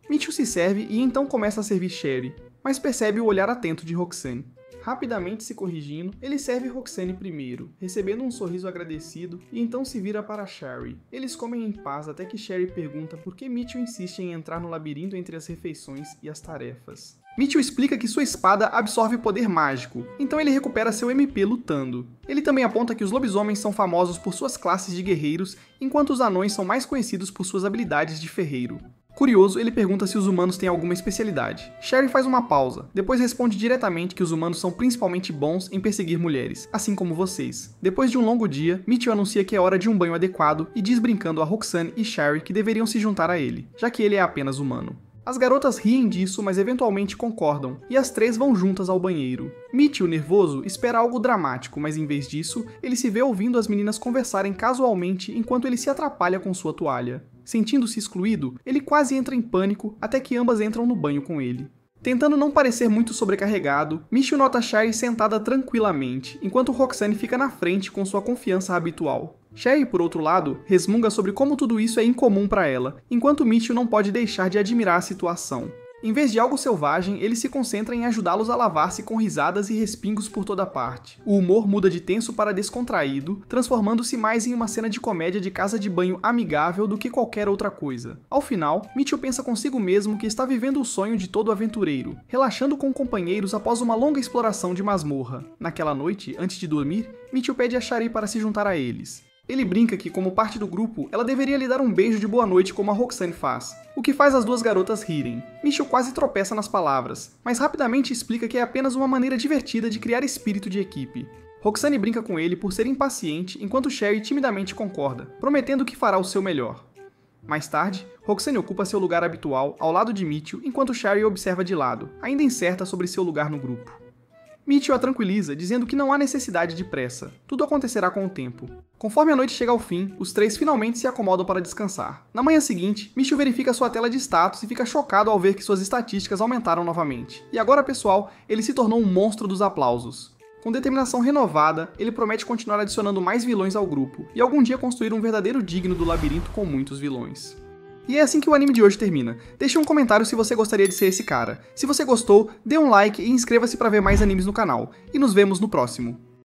Mitchell se serve e então começa a servir Sherry, mas percebe o olhar atento de Roxanne. Rapidamente se corrigindo, ele serve Roxanne primeiro, recebendo um sorriso agradecido, e então se vira para Sherry. Eles comem em paz até que Sherry pergunta por que Mitchell insiste em entrar no labirinto entre as refeições e as tarefas. Mitchell explica que sua espada absorve poder mágico, então ele recupera seu MP lutando. Ele também aponta que os lobisomens são famosos por suas classes de guerreiros, enquanto os anões são mais conhecidos por suas habilidades de ferreiro. Curioso, ele pergunta se os humanos têm alguma especialidade. Sherry faz uma pausa, depois responde diretamente que os humanos são principalmente bons em perseguir mulheres, assim como vocês. Depois de um longo dia, Mitchell anuncia que é hora de um banho adequado e diz brincando a Roxanne e Sherry que deveriam se juntar a ele, já que ele é apenas humano. As garotas riem disso, mas eventualmente concordam, e as três vão juntas ao banheiro. Mitchell, nervoso, espera algo dramático, mas em vez disso, ele se vê ouvindo as meninas conversarem casualmente enquanto ele se atrapalha com sua toalha. Sentindo-se excluído, ele quase entra em pânico até que ambas entram no banho com ele. Tentando não parecer muito sobrecarregado, Mitchell nota Sherry sentada tranquilamente, enquanto Roxanne fica na frente com sua confiança habitual. Sherry, por outro lado, resmunga sobre como tudo isso é incomum para ela, enquanto Mitchell não pode deixar de admirar a situação. Em vez de algo selvagem, ele se concentra em ajudá-los a lavar-se com risadas e respingos por toda parte. O humor muda de tenso para descontraído, transformando-se mais em uma cena de comédia de casa de banho amigável do que qualquer outra coisa. Ao final, Mitchell pensa consigo mesmo que está vivendo o sonho de todo aventureiro, relaxando com companheiros após uma longa exploração de masmorra. Naquela noite, antes de dormir, Mitchell pede a Sherry para se juntar a eles. Ele brinca que, como parte do grupo, ela deveria lhe dar um beijo de boa noite como a Roxanne faz, o que faz as duas garotas rirem. Mitchell quase tropeça nas palavras, mas rapidamente explica que é apenas uma maneira divertida de criar espírito de equipe. Roxanne brinca com ele por ser impaciente, enquanto Sherry timidamente concorda, prometendo que fará o seu melhor. Mais tarde, Roxanne ocupa seu lugar habitual, ao lado de Mitchell, enquanto Sherry observa de lado, ainda incerta sobre seu lugar no grupo. Mitchell a tranquiliza, dizendo que não há necessidade de pressa, tudo acontecerá com o tempo. Conforme a noite chega ao fim, os três finalmente se acomodam para descansar. Na manhã seguinte, Mitchell verifica sua tela de status e fica chocado ao ver que suas estatísticas aumentaram novamente. E agora, pessoal, ele se tornou um monstro dos aplausos. Com determinação renovada, ele promete continuar adicionando mais vilões ao grupo, e algum dia construir um verdadeiro digno do labirinto com muitos vilões. E é assim que o anime de hoje termina. Deixe um comentário se você gostaria de ser esse cara. Se você gostou, dê um like e inscreva-se para ver mais animes no canal. E nos vemos no próximo.